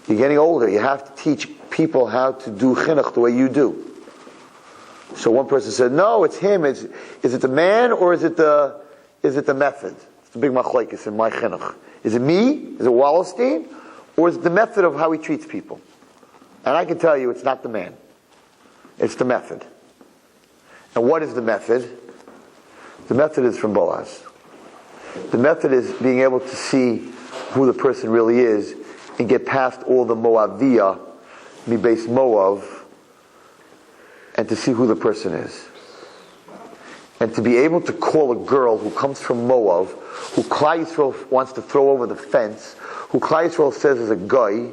You're getting older. You have to teach people how to do chinuch the way you do. So one person said, no, it's him. Is it the man or is it the method? It's the big machlokes in my chinuch. Is it me? Is it Wallerstein? Or is it the method of how he treats people? And I can tell you it's not the man. It's the method. And what is the method? The method is from Boaz. The method is being able to see who the person really is and get past all the Moaviyah, mi-base Moav, and to see who the person is. And to be able to call a girl who comes from Moav, who Klal Yisrael wants to throw over the fence, who Klal Yisrael says is a guy,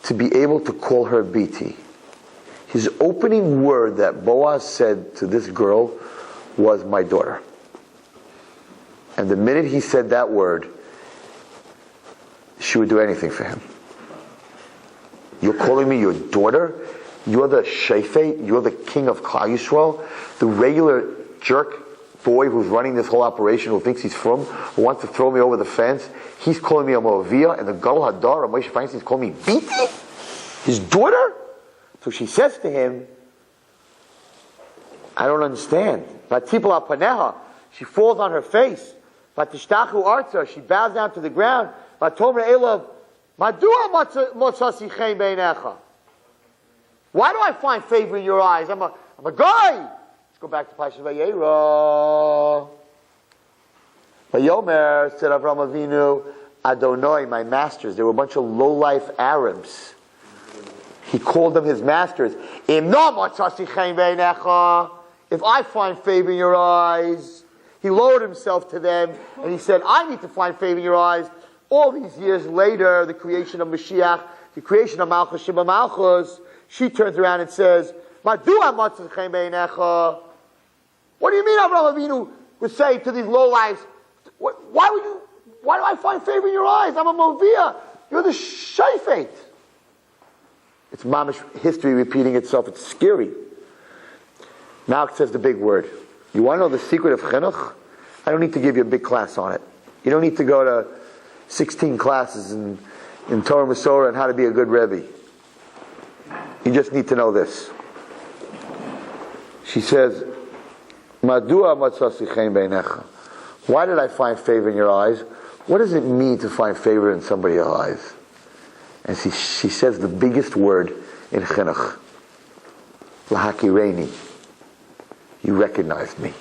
to be able to call her Biti. His opening word that Boaz said to this girl was, my daughter. And the minute he said that word, she would do anything for him. You're calling me your daughter? You're the shefet? You're the king of Klal Yisrael? The regular jerk boy who's running this whole operation, who thinks he's from, who wants to throw me over the fence, he's calling me a Moaviyah, and the Gadol Hadar, Moshe Feinstein's calling me Biti? His daughter? So she says to him, I don't understand. Vatipol paneha, she falls on her face. Vatishtachu arza, she bows down to the ground. Vatomer elav, madua motzasi chen beinecha. Why do I find favor in your eyes? I'm a guy. Let's go back to Pasha Vayera. Vayomer, said Avraham Avinu, Adonai, my masters. They were a bunch of low-life Arabs. He called them his masters. If I find favor in your eyes, he lowered himself to them and he said, I need to find favor in your eyes. All these years later, the creation of Mashiach, the creation of Malchus Sheba Malchus, she turns around and says, what do you mean Avraham Avinu would say to these lowlifes, why do I find favor in your eyes? I'm a Moaviyah. You're the shefet. It's mamish history repeating itself. It's scary. Now it says the big word. You want to know the secret of chinuch? I don't need to give you a big class on it. You don't need to go to 16 classes in Torah Masorah and how to be a good Rebbe. You just need to know this. She says, Madua matzasi chen beinecha. Why did I find favor in your eyes? What does it mean to find favor in somebody's eyes? And she says the biggest word in chinuch. Lahakireni. You recognized me.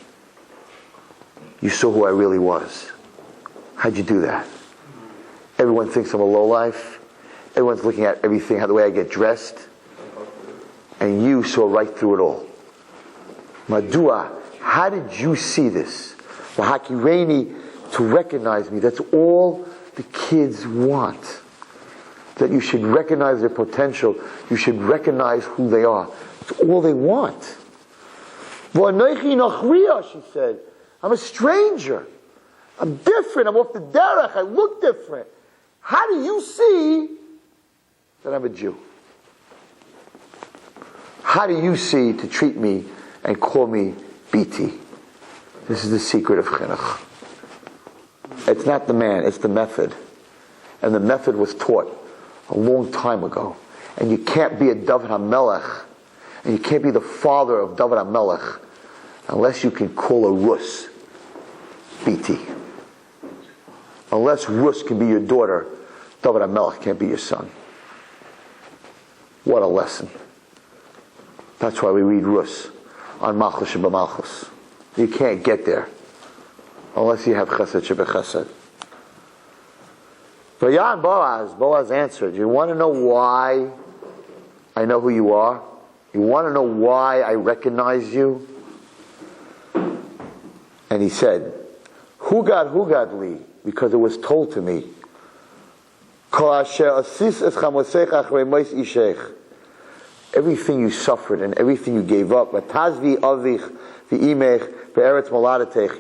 You saw who I really was. How'd you do that? Everyone thinks I'm a lowlife. Everyone's looking at everything, the way I get dressed. And you saw right through it all. Madua, how did you see this? Lahakireni, to recognize me. That's all the kids want. That you should recognize their potential. You should recognize who they are. That's all they want. She said, I'm a stranger. I'm different. I'm off the derech. I look different. How do you see that I'm a Jew? How do you see to treat me and call me BT? This is the secret of chinuch. It's not the man, it's the method. And the method was taught a long time ago. And you can't be a David HaMelech, and you can't be the father of David HaMelech unless you can call a Rus BT. Unless Rus can be your daughter, David HaMelech can't be your son. What a lesson. That's why we read Rus on Malchus Sheba Malchus. You can't get there unless you have Chesed Sheba Chesed. Vayan Boaz answered, you want to know why I know who you are? You want to know why I recognize you? And he said, Hugad li, because it was told to me, everything you suffered and everything you gave up, you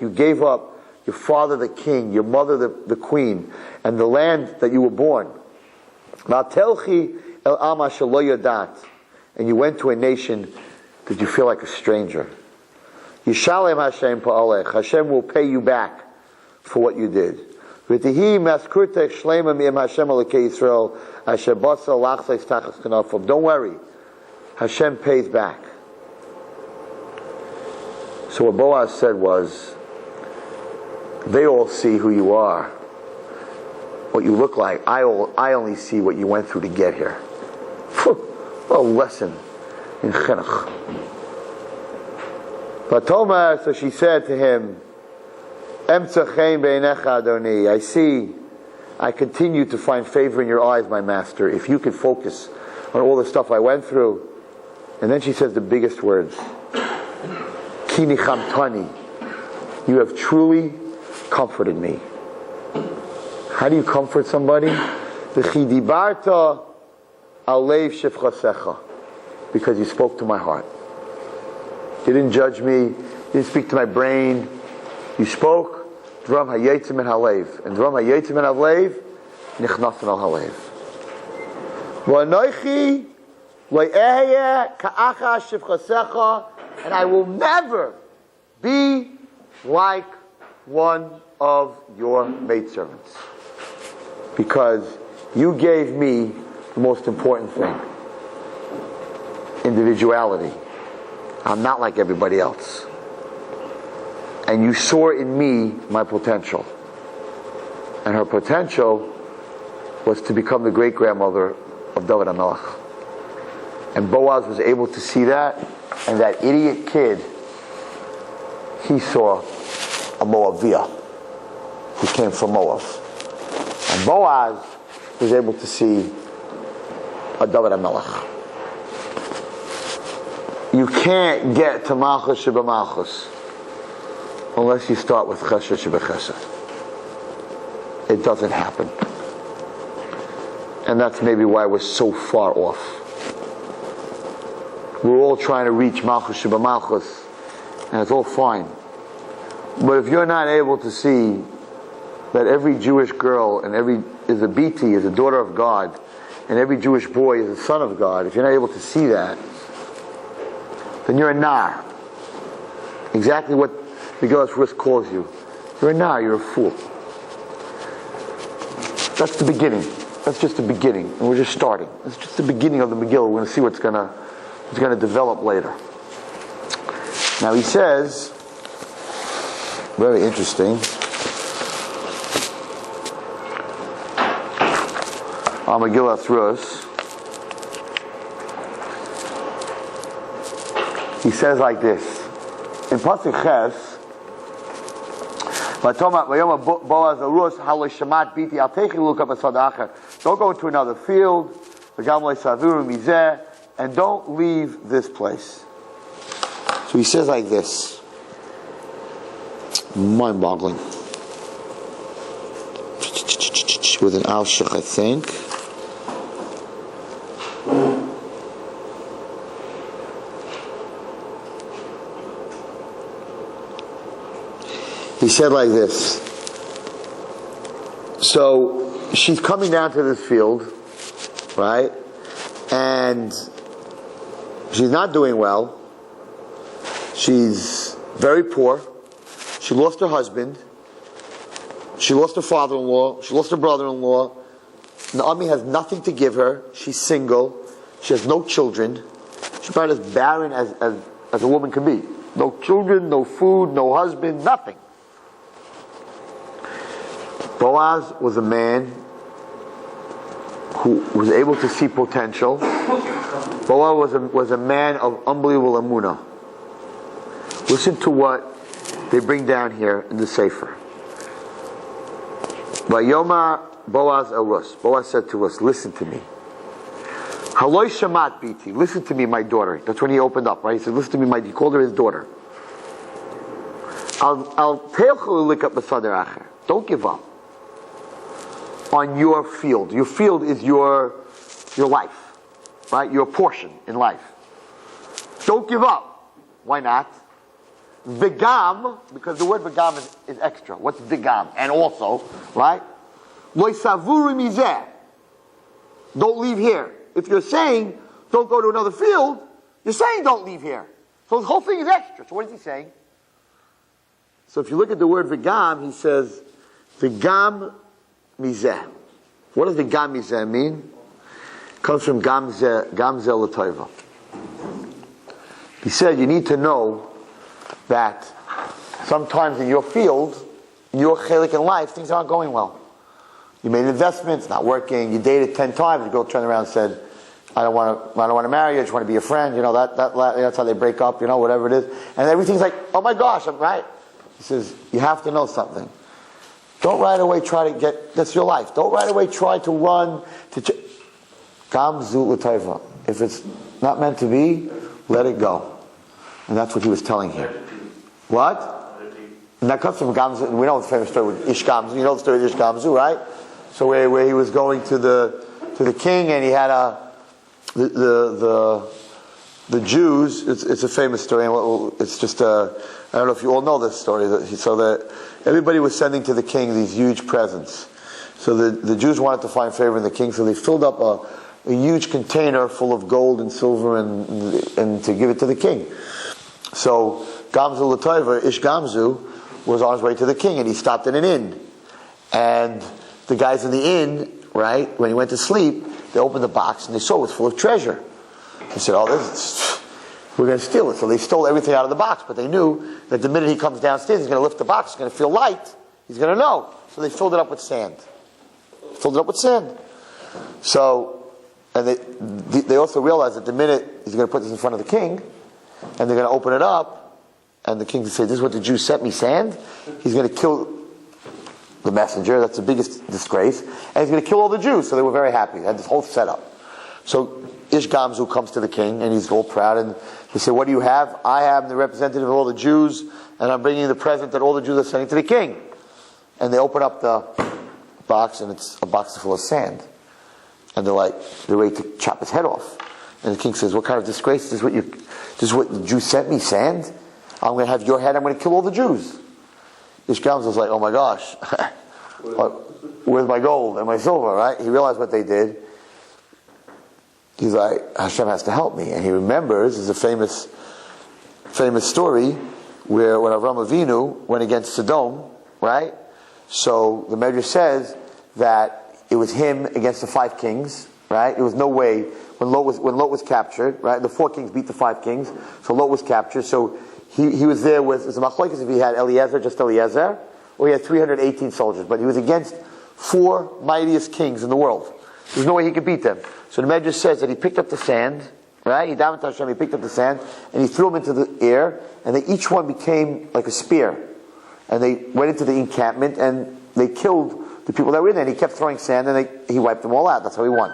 gave up your father the king, your mother the queen, and the land that you were born. And you went to a nation that you feel like a stranger. Hashem will pay you back for what you did. Don't worry, Hashem pays back. So what Boaz said was, they all see who you are, what you look like. I only see what you went through to get here. What a lesson in chinuch. So she said to him, I continue to find favor in your eyes, my master, if you could focus on all the stuff I went through. And then she says the biggest words, Ki nichamtani, you have truly comforted me. How do you comfort somebody? V'chi dibarta al leiv shefchasecha, because you spoke to my heart. You didn't judge me, you didn't speak to my brain. You spoke Dram hayetzim min halev, and Dram hayetzim min halev nichnasen al halev. V'anoichi lo'ehye ka'acha shefchasecha, and I will never be like one of your maidservants, because you gave me the most important thing, individuality. I'm not like everybody else. And you saw in me my potential. And her potential was to become the great-grandmother of David HaMelech. And Boaz was able to see that, and that idiot kid, he saw a Moaviah who came from Moab. And Boaz was able to see a David HaMelech. You can't get to Malchus Sheba Malchus unless you start with Chesed Sheba Chesed. It doesn't happen. And that's maybe why we're so far off. We're all trying to reach Malchus Sheba Malchus, and it's all fine. But if you're not able to see that every Jewish girl is a BT, is a daughter of God, and every Jewish boy is a son of God, if you're not able to see that, then you're a nar. Exactly what Megillah Rus calls you. You're a nar, you're a fool. That's the beginning. That's just the beginning. And we're just starting. It's just the beginning of the Megillah. We're going to see what's going to develop later. Now he says, very interesting, Megillah Rus, he says like this in Pasuk Ches, don't go into another field, and don't leave this place. So he says like this, mind-boggling, with an Alshich, I think. He said like this. So she's coming down to this field, right? And she's not doing well. She's very poor. She lost her husband. She lost her father-in-law. She lost her brother-in-law. Naomi has nothing to give her. She's single. She has no children. She's about as barren as a woman can be. No children, no food, no husband, nothing. Boaz was a man who was able to see potential. Boaz was a man of unbelievable emunah. Listen to what they bring down here in the Sefer. Vayoma Boaz el-Rus. Boaz said to us, listen to me. Haloi shamat biti. Listen to me, my daughter. That's when he opened up, right? He said, listen to me, he called her his daughter. Don't give up on your field. Your field is your life, right? Your portion in life. Don't give up. Why not? Vigam, because the word vigam is extra. What's vigam? And also, right? Lo savuri mizeh. Don't leave here. If you're saying don't go to another field, you're saying don't leave here. So the whole thing is extra. So what is he saying? So if you look at the word vigam, he says vigam mizeh. What does vigam mizeh mean? It comes from gamzeh l'toiva. He said you need to know that sometimes in your field, in your chelik in life, things aren't going well. You made an investment, it's not working. You dated 10 times. The girl turned around and said, "I don't want to marry you. I just want to be a friend." You know that's how they break up. You know, whatever it is, and everything's like, "Oh my gosh, I'm right." He says, "You have to know something. Don't right away try to get. That's your life. Don't right away try to run to." Gam zu l'taiva. If it's not meant to be, let it go. And that's what he was telling here. What? And that comes from Gamzu. We know the famous story with Ish Gamzu. You know the story of Ish Gamzu, right? So where he was going to the king, and he had the Jews. It's a famous story, and it's just I don't know if you all know this story. So that everybody was sending to the king these huge presents. So the Jews wanted to find favor in the king, so they filled up a huge container full of gold and silver and to give it to the king. So Gamzu l'toiva, Ish Gamzu, was on his way to the king, and he stopped in an inn. And the guys in the inn, right, when he went to sleep, they opened the box and they saw it was full of treasure. They said, we're going to steal it. So they stole everything out of the box, but they knew that the minute he comes downstairs, he's going to lift the box, he's going to feel light, he's going to know. So they filled it up with sand. So, and they also realized that the minute he's going to put this in front of the king, and they're going to open it up, and the king can say, "This is what the Jews sent me, sand." He's going to kill the messenger. That's the biggest disgrace. And he's going to kill all the Jews. So they were very happy. They had this whole setup. So Ish Gamzu comes to the king, and he's all proud. And he said, "What do you have?" "I am the representative of all the Jews, and I'm bringing the present that all the Jews are sending to the king." And they open up the box, and it's a box full of sand. And they're ready to chop his head off. And the king says, "What kind of disgrace? This is what the Jews sent me, sand? I'm going to have your head, I'm going to kill all the Jews." Ish Gamzu was like, "Oh my gosh, where's my gold and my silver," right? He realized what they did. He's like, Hashem has to help me. And he remembers, there's a famous story where when Avram Avinu went against Sodom, right? So the Medrash says that it was him against the 5 kings, right? There was no way, when Lot was captured, right? The 4 kings beat the 5 kings, so Lot was captured. So he was there with, it's a machlokes if he had just Eliezer, or he had 318 soldiers, but he was against 4 mightiest kings in the world. There's no way he could beat them. So the Medrash says that he picked up the sand, right? He davened to Hashem, he picked up the sand, and he threw them into the air, and each one became like a spear. And they went into the encampment, and they killed the people that were in there. And he kept throwing sand, and he wiped them all out. That's how he won.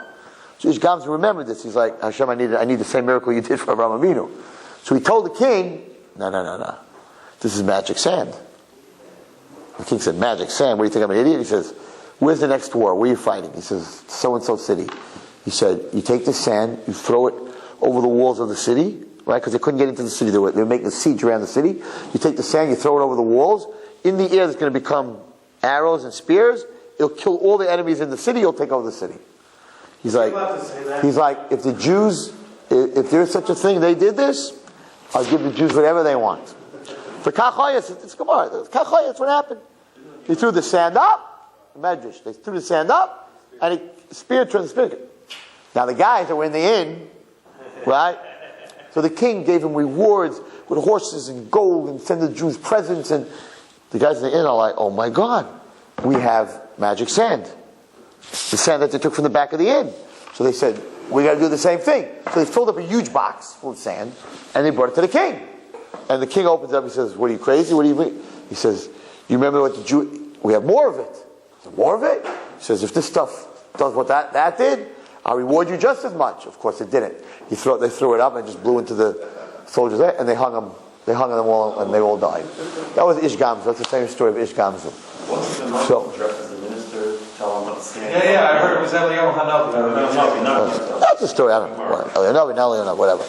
So Ish Gamzu remembered this. He's like, Hashem, I need the same miracle you did for Avraham Avinu. So he told the king, no. This is magic sand. The king said, "Magic sand? What do you think, I'm an idiot?" He says, "Where's the next war? Where are you fighting?" He says, "So-and-so city." He said, "You take the sand, you throw it over the walls of the city," right? Because they couldn't get into the city. They were making a siege around the city. You take the sand, you throw it over the walls. In the air, there's going to become arrows and spears. It'll kill all the enemies in the city. You'll take over the city. He's like, if the Jews, if there's such a thing, they did this, I'll give the Jews whatever they want. For Kachayas, it's Gemara. Kachayas, that's what happened. He threw the sand up, Medrash. They threw the sand up, and the spear turned the spear. Now the guys that were in the inn, right? So the king gave him rewards with horses and gold and send the Jews presents. And the guys in the inn are like, oh my God, we have magic sand. The sand that they took from the back of the inn. So they said, we got to do the same thing. So they filled up a huge box full of sand and they brought it to the king. And the king opens it up, he says, what are you, crazy? What are you? He says, you remember what the Jew, we have more of it. Said, more of it? He says, if this stuff does what that did, I'll reward you just as much. Of course it didn't. They threw it up and just blew into the soldiers' head, and they hung them all, and they all died. That was Ish Gamzu. That's the famous story of Ish Gamzu.
Wasn't the Michael dressed as a minister tell him what to say?
Yeah, I heard it was Eliyahu Hanavi.
That's the story. I don't know. Whatever.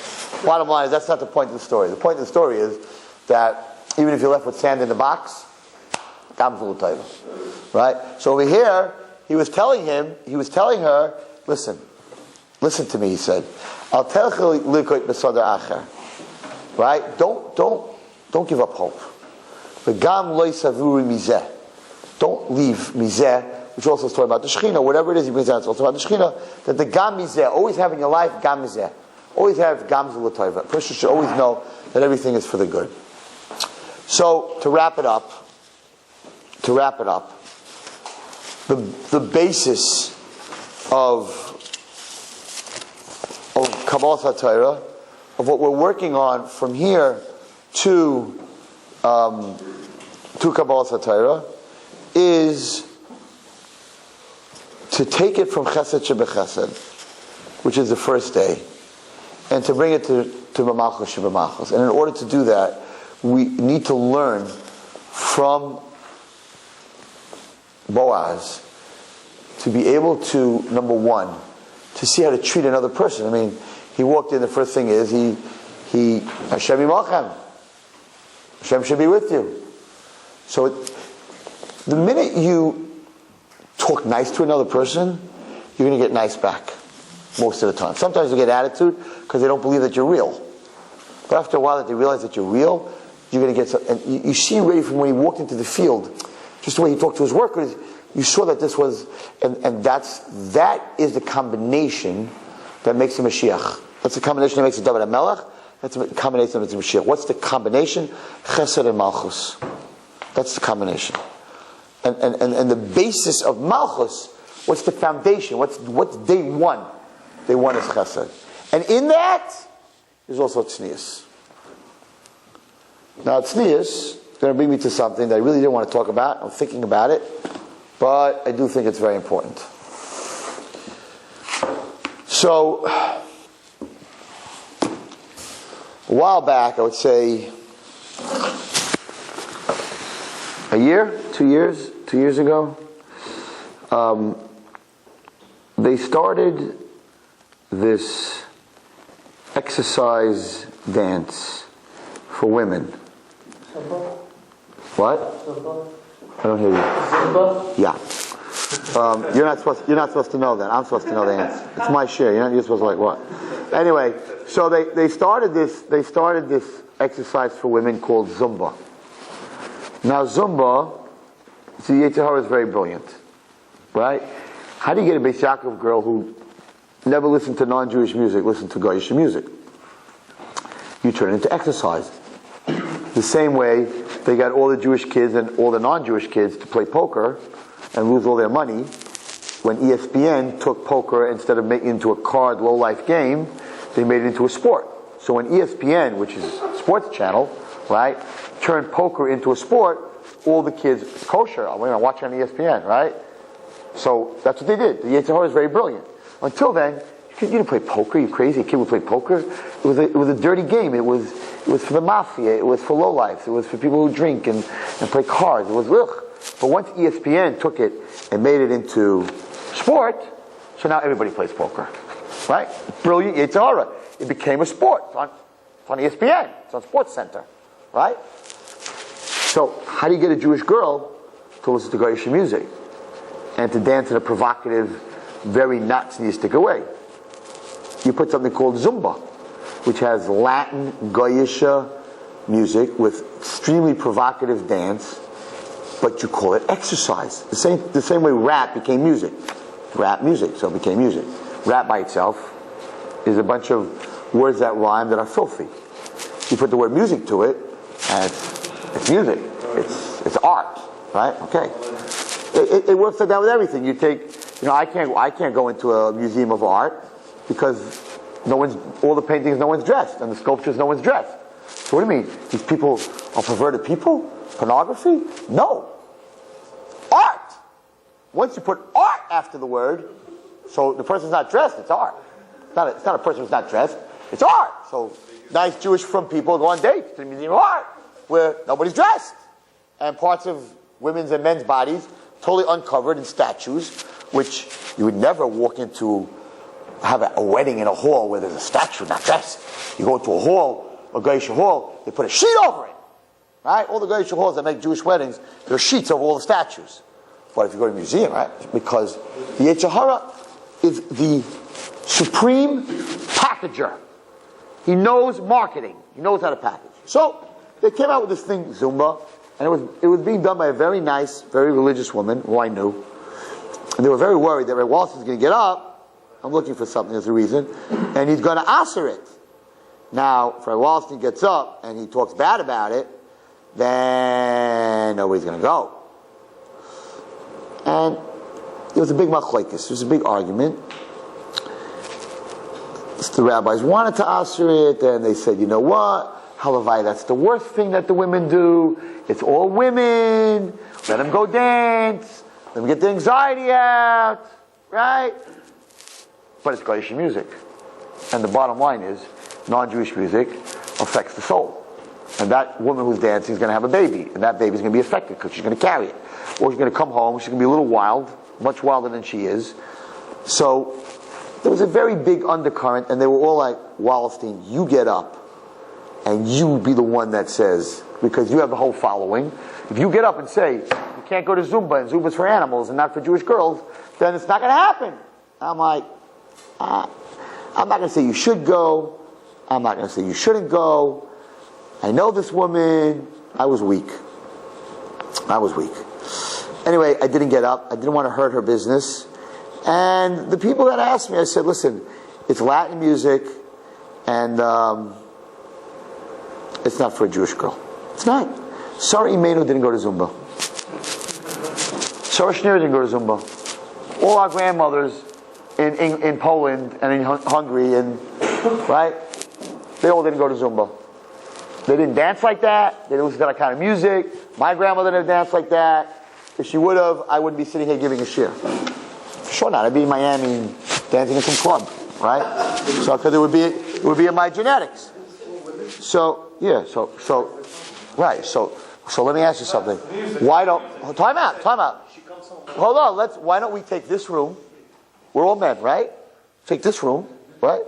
Bottom line is, that's not the point of the story. The point of the story is that even if you're left with sand in the box, Gamzu l'tayva. Right? So over here, he was telling her, listen to me, he said. I'll tell you likot b'sadar acher. Right? Don't give up hope. V'gam lo savuri mizeh. Don't leave mizeh, which also is talking about the Shekhinah, whatever it is he brings down, it's also about the Shekhinah, that the gam mizeh, always have in your life, gam mizeh. Always have gamzu l'tayva. A person should always know that everything is for the good. So, to wrap it up, the basis of Kabbalah Torah, of what we're working on from here to Kabbalah Torah, is to take it from Chesed Shebechesed, which is the first day, and to bring it to Malchus Shebemachos. And in order to do that, we need to learn from Boaz to be able to, number one, to see how to treat another person. I mean, he walked in, the first thing is, he Hashem Yimachem. Hashem should be with you. So the minute you talk nice to another person, you're going to get nice back. Most of the time. Sometimes you get attitude because they don't believe that you're real. But after a while that they realize that you're real, you're going to get some, and you see already from when he walked into the field, just the way he talked to his workers, you saw that this was, and that is the combination that makes him a Mashiach. That's the combination that makes a David HaMelech. That's the combination that makes him a Mashiach. What's the combination? Chesed and Malchus. That's the combination. And the basis of Malchus, what's the foundation? What's day one? Day one is Chesed. And in that is also Tznius. Now Tznius is going to bring me to something that I really didn't want to talk about. I'm thinking about it. But I do think it's very important. So, a while back, I would say a year, 2 years ago, they started this exercise dance for women. What? I don't hear you. Yeah. You're not supposed to know that. I'm supposed to know the answer. It's my share. You're supposed to like what? Anyway, so they started this exercise for women called Zumba. Now Zumba, see, Zecharia is very brilliant, right? How do you get a Beis Yaakov girl who never listened to non-Jewish music, listen to Goyish music? You turn it into exercise. The same way they got all the Jewish kids and all the non-Jewish kids to play poker and lose all their money when ESPN took poker, instead of making it into a card low-life game, they made it into a sport. So when ESPN, which is a sports channel, right, turned poker into a sport, all the kids, it's kosher, I'm going to watch on ESPN, right? So that's what they did. The Zecharia is very brilliant. Until then, you didn't play poker, you crazy? A kid would play poker? It was a dirty game. It was for the mafia, it was for lowlifes, it was for people who drink and play cards. It was ugh. But once ESPN took it and made it into sport, so now everybody plays poker. Right? Brilliant Zecharia. It became a sport. It's on ESPN. It's on Sports Center. Right? So, how do you get a Jewish girl to listen to Goyish music and to dance in a provocative, very not tzniistic way? You put something called Zumba, which has Latin Goyish music with extremely provocative dance, but you call it exercise. The same way rap became music. Rap music, so it became music. Rap by itself is a bunch of words that rhyme that are filthy. You put the word music to it, and it's music. It's art, right? Okay. It works like that with everything. You take, I can't go into a museum of art because all the paintings, no one's dressed, and the sculptures, no one's dressed. So what do you mean? These people are perverted people? Pornography? No. Art. Once you put art after the word, so the person's not dressed, it's art. It's not a person who's not dressed, it's art. So nice Jewish from people go on dates to the Museum of Art where nobody's dressed. And parts of women's and men's bodies totally uncovered in statues, which you would never walk into, have a wedding in a hall where there's a statue not dressed. You go into a hall, a Geisha hall, they put a sheet over it. Right? All the Geisha halls that make Jewish weddings, there are sheets over all the statues. But if you go to a museum, right? Because the Zecharia is the supreme packager. He knows marketing. He knows how to package. So they came out with this thing, Zumba, and it was being done by a very nice, very religious woman who I knew. And they were very worried that Rabbi Wallerstein is going to get up. I'm looking for something as a reason, and he's going to answer it. Now, if Rabbi Wallerstein gets up and he talks bad about it, then nobody's going to go. And it was a big machlokes. It was a big argument. The rabbis wanted to answer it, and they said, you know what? Halavai, that's the worst thing that the women do. It's all women. Let them go dance. Let them get the anxiety out. Right? But it's Goyish music. And the bottom line is, non-Jewish music affects the soul. And that woman who's dancing is going to have a baby. And that baby's going to be affected because she's going to carry it. Or she's going to come home, she's going to be a little wild, much wilder than she is. So there was a very big undercurrent, and they were all like, Wallerstein, you get up, and you be the one that says, because you have the whole following. If you get up and say, you can't go to Zumba, and Zumba's for animals and not for Jewish girls, then it's not going to happen. I'm like, I'm not going to say you should go. I'm not going to say you shouldn't go. I know this woman. I was weak. Anyway, I didn't get up. I didn't want to hurt her business. And the people that asked me, I said, listen, it's Latin music, and it's not for a Jewish girl. It's not. Sarah Imenu didn't go to Zumba. Sarah Schneer didn't go to Zumba. All our grandmothers in Poland and in Hungary, and right, they all didn't go to Zumba. They didn't dance like that. They didn't listen to that kind of music. My grandmother didn't dance like that. If she would have, I wouldn't be sitting here giving a shir. Sure not. I'd be in Miami dancing in some club, right? So because it would be in my genetics. So right. So let me ask you something. Why don't time out? Hold on. Why don't we take this room? We're all men, right? Take this room, right?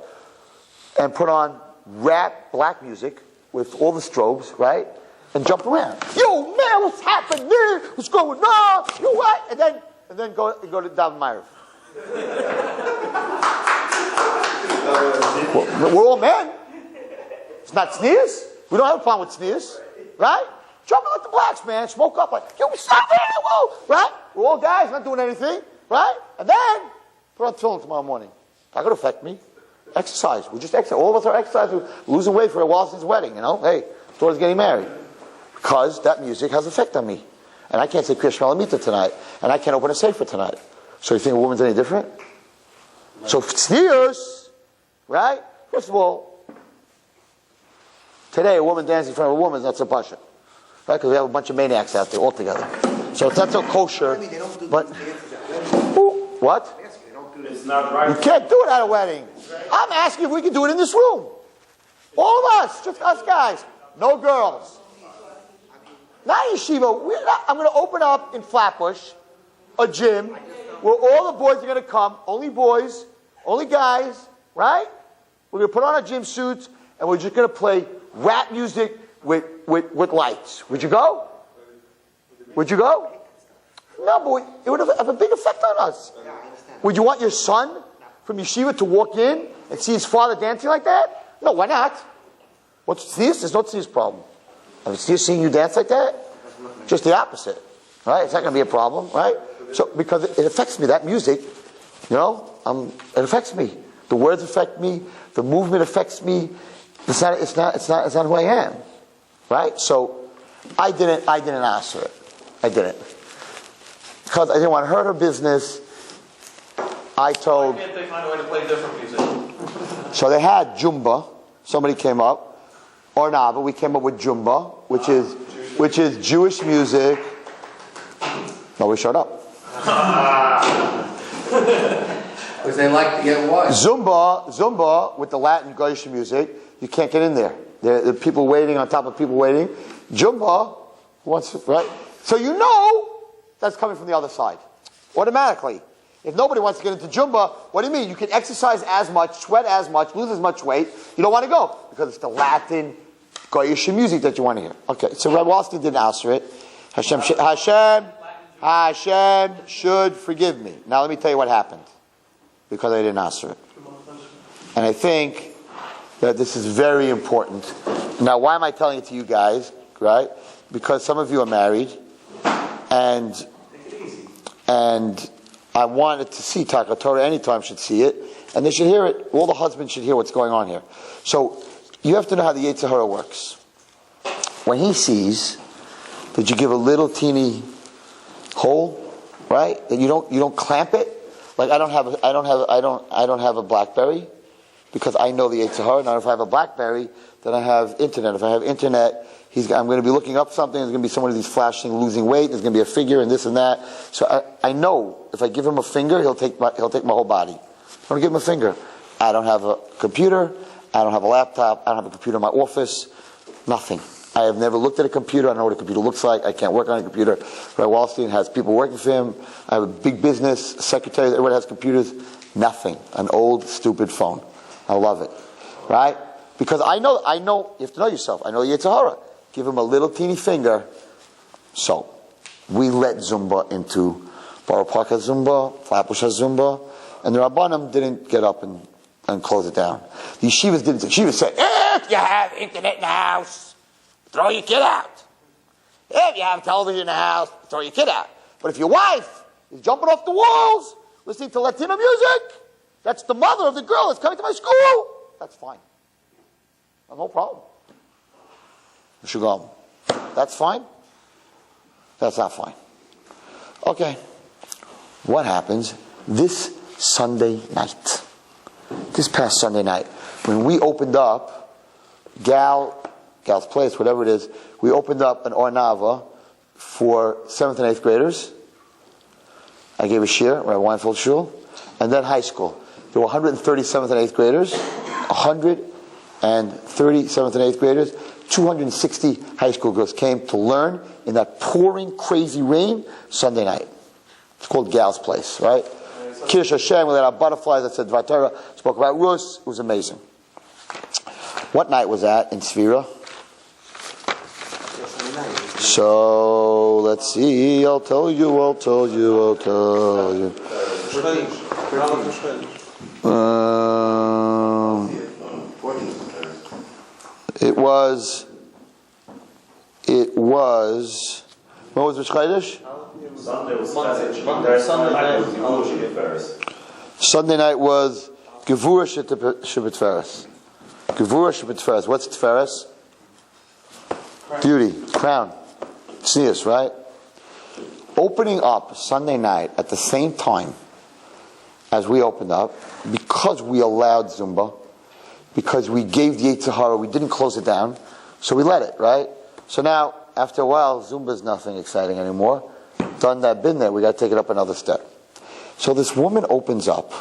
And put on rap black music with all the strobes, right? And jump around. Yo, man, what's happening? What's going on? You what? And then go to David Meyer. We're all men. It's not sneers. We don't have a problem with sneers, right? Jump like the blacks, man. Smoke up like, yo, stop here, whoa, right? We're all guys, not doing anything, right? And then put on tefillin tomorrow morning. Not going to affect me. Exercise. We just exercise. All of us are exercising. We're losing weight for a Wallerstein's wedding, you know? Hey, daughter's getting married. Because that music has effect on me. And I can't say Kriya Shmalamita tonight. And I can't open a sefer tonight. So you think a woman's any different? So sneers, right? First of all, today a woman dancing in front of a woman is not so pasha. Right? Because we have a bunch of maniacs out there all together. So it's not so kosher. But what?
It's not right.
You can't do it at a wedding. I'm asking if we can do it in this room. All of us, just us guys. No girls. Not yeshiva. I'm going to open up in Flatbush a gym where all the boys are going to come. Only boys, only guys, right? We're going to put on our gym suits and we're just going to play rap music with lights. Would you go? Would you go? No, but it would have a big effect on us. Would you want your son from yeshiva to walk in and see his father dancing like that? No, why not? What's this? There's no this problem. If it's seeing you dance like that, just the opposite, right? It's not going to be a problem, right? So because it affects me, that music, you know, it affects me. The words affect me. The movement affects me. It's not who I am, right? So I didn't answer it. I didn't, because I didn't want to hurt her business. I told.
Why can't they find a way to play different music?
So they had Jumba. Somebody came up, or Nava. We came up with Jumba, which is Jewish music. Nobody showed up.
Because they like to get what?
Zumba with the Latin Goyish music. You can't get in there. There are people waiting on top of people waiting. Jumba wants, right? So you know that's coming from the other side automatically. If nobody wants to get into Jumba, what do you mean? You can exercise as much, sweat as much, lose as much weight. You don't want to go because it's the Latin Goyish music that you want to hear. Okay, so Rabbi Wallerstein didn't answer it. Hashem should forgive me. Now let me tell you what happened, because I didn't answer it. And I think that this is very important. Now, why am I telling it to you guys, right? Because some of you are married, and I wanted to see Torah anytime should see it, and they should hear it. All the husbands should hear what's going on here. So you have to know how the Zecharia works. When he sees that you give a little teeny hole, right? That you don't clamp it. Like I don't have a BlackBerry, because I know the Zecharia. Now if I have a BlackBerry, then I have internet. If I have internet, I'm going to be looking up something. There's going to be someone who's flashing, losing weight. There's going to be a figure and this and that. So I know if I give him a finger, he'll take my whole body. I'm going to give him a finger. I don't have a computer. I don't have a laptop. I don't have a computer in my office. Nothing. I have never looked at a computer. I don't know what a computer looks like. I can't work on a computer. Rabbi Wallerstein has people working for him. I have a big business, secretary. Everybody has computers. Nothing. An old, stupid phone. I love it. Right? Because I know, you have to know yourself. I know the Zecharia. Give him a little teeny finger. So, we let Zumba into Baruch Park has Zumba, Flatbush has Zumba, and the Rabbanim didn't get up and close it down. The yeshivas didn't. The yeshivas said, if you have internet in the house, throw your kid out. If you have television in the house, throw your kid out. But if your wife is jumping off the walls, listening to Latino music, that's the mother of the girl that's coming to my school, that's fine. No problem. You should go home. That's fine? That's not fine. Okay. What happens this Sunday night? This past Sunday night, when we opened up Gal's Place, whatever it is, we opened up an Ornava for 7th and 8th graders. I gave a shir, Rabbi Weinfeld Shul, and then high school. There were 130 7th and 8th graders, 130 7th and 8th graders, 260 high school girls came to learn in that pouring, crazy rain Sunday night. It's called Gal's Place, right? Kiddush Hashem, we let out butterflies that said Dvar Torah, spoke about Rus. It was amazing. What night was that in Sfira? So, let's see. I'll tell you. It was, what was Rosh Chodesh? Sunday night was Gevura Shebetferes. Gevura Shebetferes. What's Tferes? Beauty, crown, tznius, right? Opening up Sunday night at the same time as we opened up, because we allowed Zumba, because we gave the Zecharia, we didn't close it down, so we let it, right? So now, after a while, Zumba's nothing exciting anymore. Done that, been there, we got to take it up another step. So this woman opens up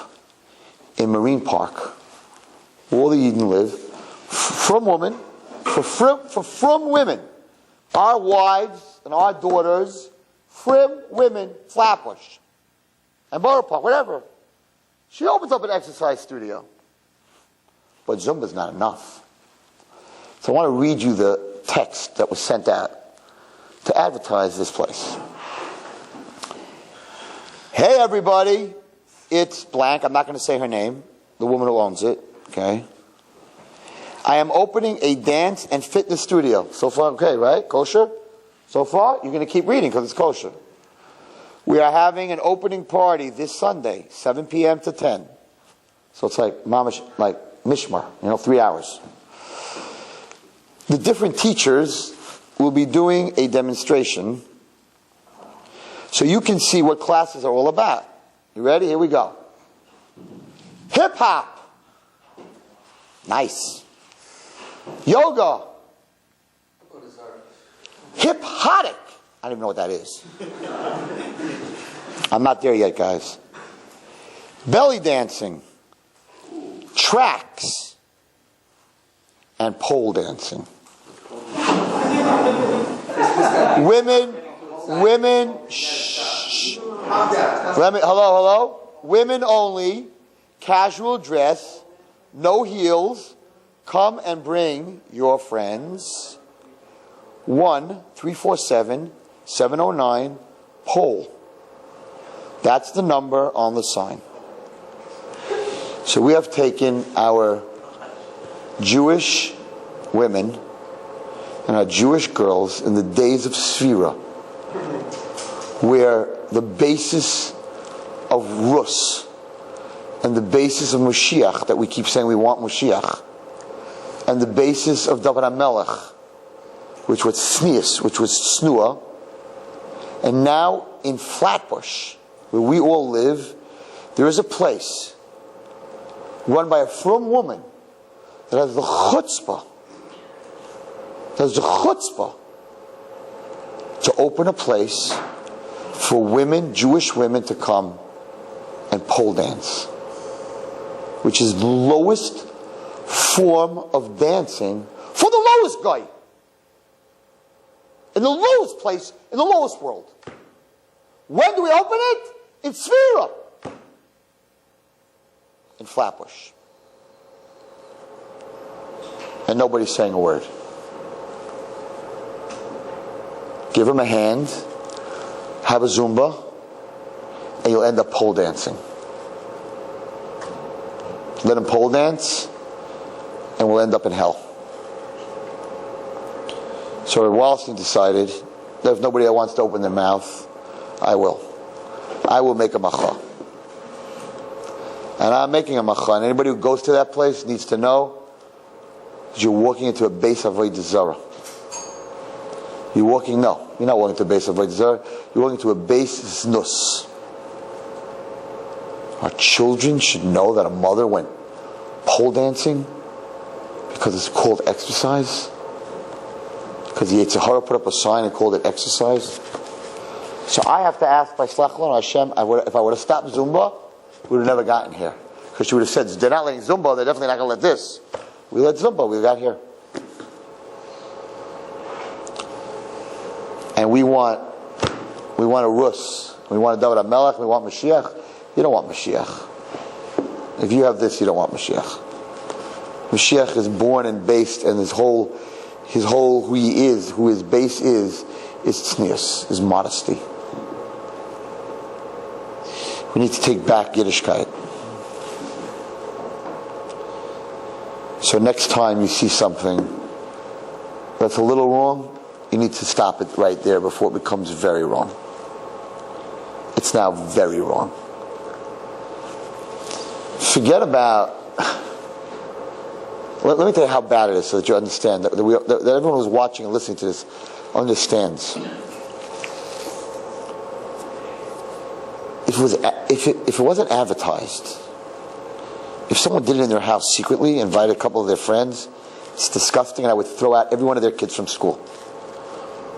in Marine Park, where all the Eden live, from women, from women, our wives and our daughters, from women, Flatbush, and Borough Park, whatever. She opens up an exercise studio. But Zumba's not enough. So I want to read you the text that was sent out to advertise this place. Hey everybody, it's blank. I'm not going to say her name, the woman who owns it, okay? I am opening a dance and fitness studio. So far, okay, right? Kosher? So far, you're going to keep reading because it's kosher. We are having an opening party this Sunday, 7 p.m. to 10. So it's like mamish, like mishmar, 3 hours. the different teachers will be doing a demonstration so you can see what classes are all about. You ready? Here we go. Hip hop. Nice. Yoga. Hip-hotic. I don't even know what that is. I'm not there yet, guys. Belly dancing. Tracks. And pole dancing. Women, shh. Hello. Women only. Casual dress. No heels. Come and bring your friends. 1-347-709 pole. That's the number on the sign. So we have taken our Jewish women and our Jewish girls in the days of Sphira, where the basis of Rus and the basis of Mashiach, that we keep saying we want Mashiach, and the basis of David HaMelech, which was Sneus, which was Snua, and now in Flatbush, where we all live, there is a place run by a frum woman that has the chutzpah, to open a place for women, Jewish women, to come and pole dance, which is the lowest form of dancing for the lowest guy. In the lowest place, in the lowest world. When do we open it? In Sphira. In Flatbush. And nobody's saying a word. Give them a hand, have a Zumba, and you'll end up pole dancing. Let them pole dance, and we'll end up in hell. So Wallerstein decided that if nobody wants to open their mouth, I will. I will make a macha. And I'm making a macha. And anybody who goes to that place needs to know that you're walking into a base of Avodah Zarah. You're not walking to a base of Avodah Zarah. You're walking to a base znus. Our children should know that a mother went pole dancing because it's called exercise. Because the Zecharia put up a sign and called it exercise. So I have to ask by Slachlon Hashem, if I would have stopped Zumba, we would have never gotten here. Because she would have said, they're not letting Zumba, they're definitely not going to let this. We let Zumba, we got here. And we want a Rus. We want a David HaMelech, we want Mashiach. You don't want Mashiach. If you have this, you don't want Mashiach. Mashiach is born and based, and his whole who he is, who his base is tznius, is modesty. We need to take back Yiddishkeit. So next time you see something that's a little wrong, you need to stop it right there before it becomes very wrong. It's now very wrong. Forget about... Let me tell you how bad it is so that you understand, that everyone who's watching and listening to this understands. If it wasn't advertised, if someone did it in their house secretly, invited a couple of their friends, it's disgusting, and I would throw out every one of their kids from school.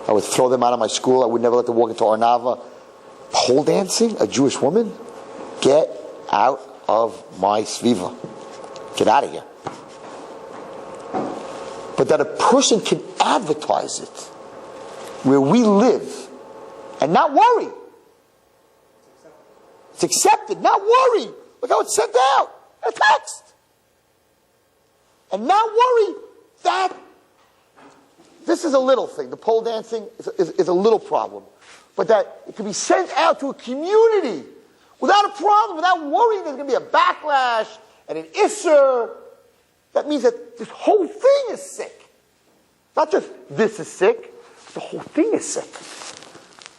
I would throw them out of my school. I would never let them walk into Arnava. Pole dancing? A Jewish woman? Get out of my sviva. Get out of here. But that a person can advertise it where we live and not worry. It's accepted, not worry. Look how it's sent out. A text. And not worry that this is a little thing. The pole dancing is a little problem. But that it can be sent out to a community without a problem, without worrying there's going to be a backlash and an isser. That means that this whole thing is sick. Not just this is sick, the whole thing is sick.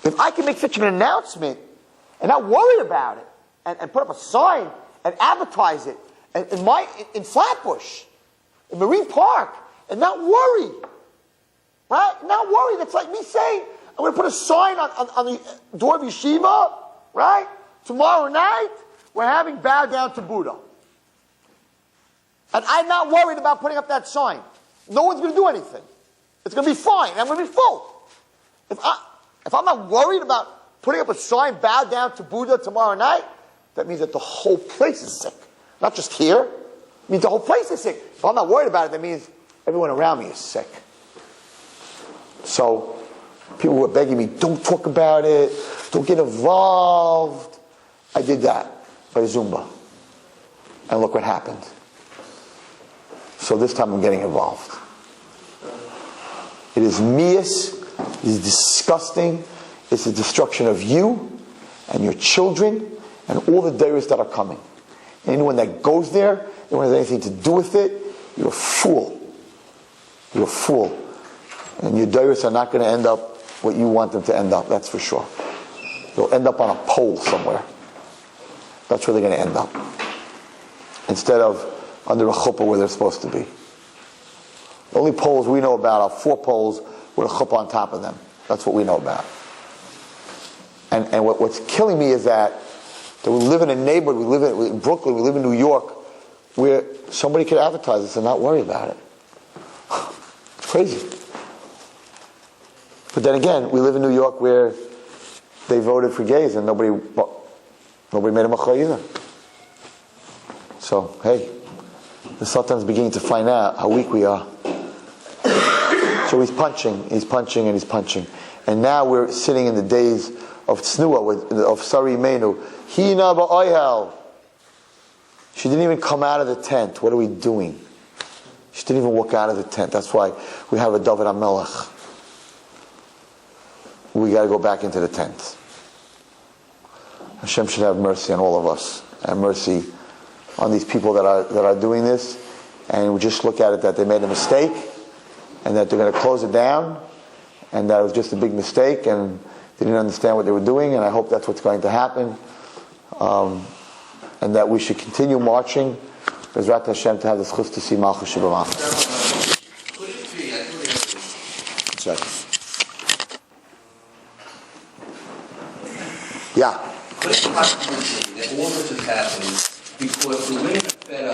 If I can make such an announcement and not worry about it, and put up a sign and advertise it in Flatbush, in Marine Park, and not worry Right? Not worried. It's like me saying, I'm going to put a sign on the door of yeshiva, right? Tomorrow night, we're having bow down to Buddha. And I'm not worried about putting up that sign. No one's going to do anything. It's going to be fine. I'm going to be full. If I'm not worried about putting up a sign, bow down to Buddha tomorrow night, that means that the whole place is sick. Not just here. It means the whole place is sick. If I'm not worried about it, that means everyone around me is sick. So, people were begging me, don't talk about it, don't get involved. I did that by Zumba. And look what happened. So this time I'm getting involved. It is meus, it is disgusting, it's the destruction of you and your children and all the deiros that are coming. Anyone that goes there, anyone that has anything to do with it, you're a fool. You're a fool. And your deiros are not going to end up what you want them to end up, that's for sure. They'll end up on a pole somewhere. That's where they're going to end up. Instead of under a chuppah where they're supposed to be. The only poles we know about are 4 poles with a chuppah on top of them. That's what we know about. And what's killing me is that we live in a neighborhood, we live in Brooklyn, we live in New York, where somebody could advertise this and not worry about it. It's crazy. But then again, we live in New York where they voted for gays and nobody made a macha either. So, hey, the Sultan's beginning to find out how weak we are. So he's punching. And now we're sitting in the days of Tznuah, of Sari Menu. Hina ba'oihel. She didn't even come out of the tent. What are we doing? She didn't even walk out of the tent. That's why we have a David HaMelech. We got to go back into the tent. Hashem should have mercy on all of us. And mercy on these people that are doing this. And we just look at it that they made a mistake. And that they're going to close it down. And that it was just a big mistake. And they didn't understand what they were doing. And I hope that's what's going to happen. And that we should continue marching. Bezrat Hashem to have the schus to see Malchus Shebamach. Yeah.
Could it possibly be that all this is happening because the women are fed